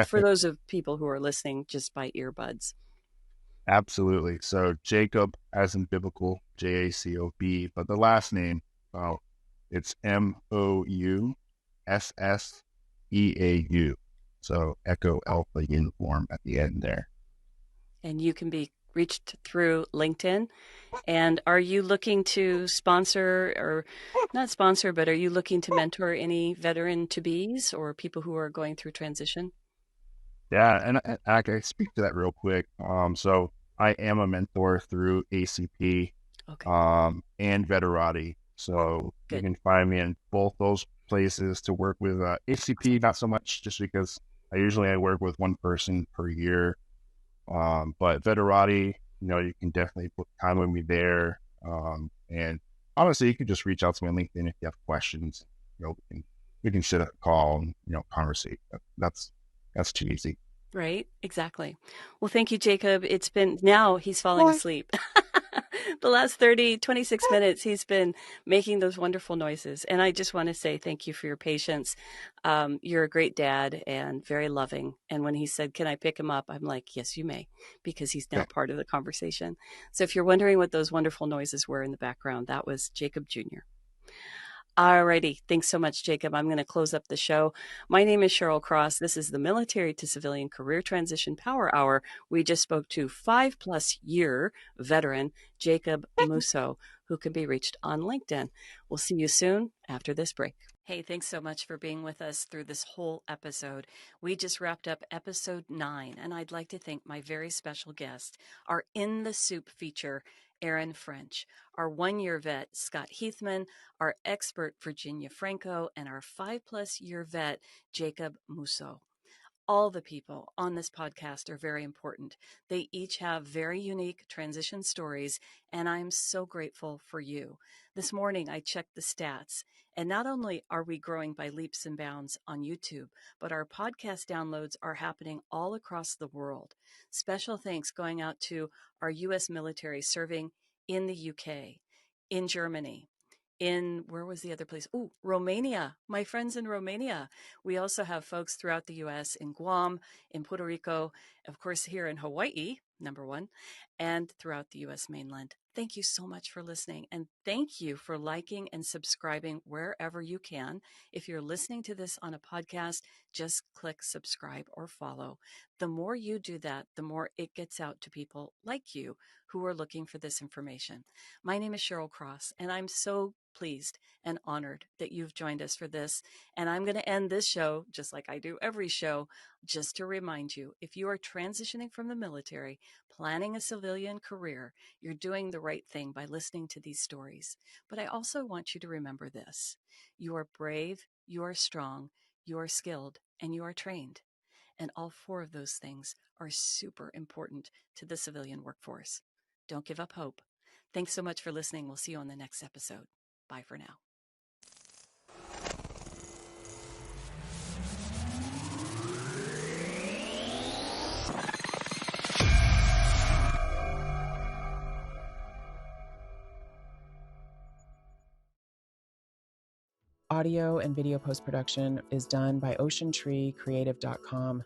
for those of people who are listening just by earbuds. Absolutely. So Jacob, as in biblical, Jacob, but the last name, it's Mousseau. So Echo Alpha Uniform at the end there. And you can be reached through LinkedIn. And are you looking to sponsor, or not sponsor, but are you looking to mentor any veteran to-bes or people who are going through transition? Yeah, and I can speak to that real quick. So I am a mentor through ACP. Okay. and Veterati. So you Good. can find me in both those places to work with HCP, not so much just because I work with one person per year. But Veterati, you can definitely put time with me there. And honestly, you can just reach out to me on LinkedIn if you have questions. We can set up a call and, conversate. That's too easy. Right? Exactly. Well, thank you, Jacob. Now he's falling asleep. The last 26 minutes, he's been making those wonderful noises. And I just want to say thank you for your patience. You're a great dad and very loving. And when he said, "Can I pick him up?" I'm like, "Yes, you may," because he's now Okay. part of the conversation. So if you're wondering what those wonderful noises were in the background, that was Jacob Jr. Alrighty. Thanks so much, Jacob. I'm going to close up the show. My name is Cheryl Cross. This is the Military to Civilian Career Transition Power Hour. We just spoke to 5+ year veteran Jacob Mousseau, who can be reached on LinkedIn. We'll see you soon after this break. Hey, thanks so much for being with us through this whole episode. We just wrapped up episode 9, and I'd like to thank my very special guest, our In the Soup feature, Ffrench, our 1-year vet, Scot Heathman, our expert, Virginia Franco, and our 5+ year vet, Jacob Mousseau. All the people on this podcast are very important. They each have very unique transition stories, and I'm so grateful for you. This morning, I checked the stats, and not only are we growing by leaps and bounds on YouTube, but our podcast downloads are happening all across the world. Special thanks going out to our U.S. military serving in the UK, in Germany, where was the other place? Oh, Romania. My friends in Romania. We also have folks throughout the U.S. in Guam, in Puerto Rico, of course, here in Hawaii, number 1, and throughout the U.S. mainland. Thank you so much for listening. And thank you for liking and subscribing wherever you can. If you're listening to this on a podcast, just click subscribe or follow. The more you do that, the more it gets out to people like you who are looking for this information. My name is Cheryl Cross, and I'm so pleased and honored that you've joined us for this. And I'm going to end this show, just like I do every show, just to remind you, if you are transitioning from the military, planning a civilian career, you're doing the right thing by listening to these stories. But I also want you to remember this: you are brave, you are strong, you are skilled, and you are trained. And all 4 of those things are super important to the civilian workforce. Don't give up hope. Thanks so much for listening. We'll see you on the next episode. Bye for now. Audio and video post-production is done by oceantreecreative.com.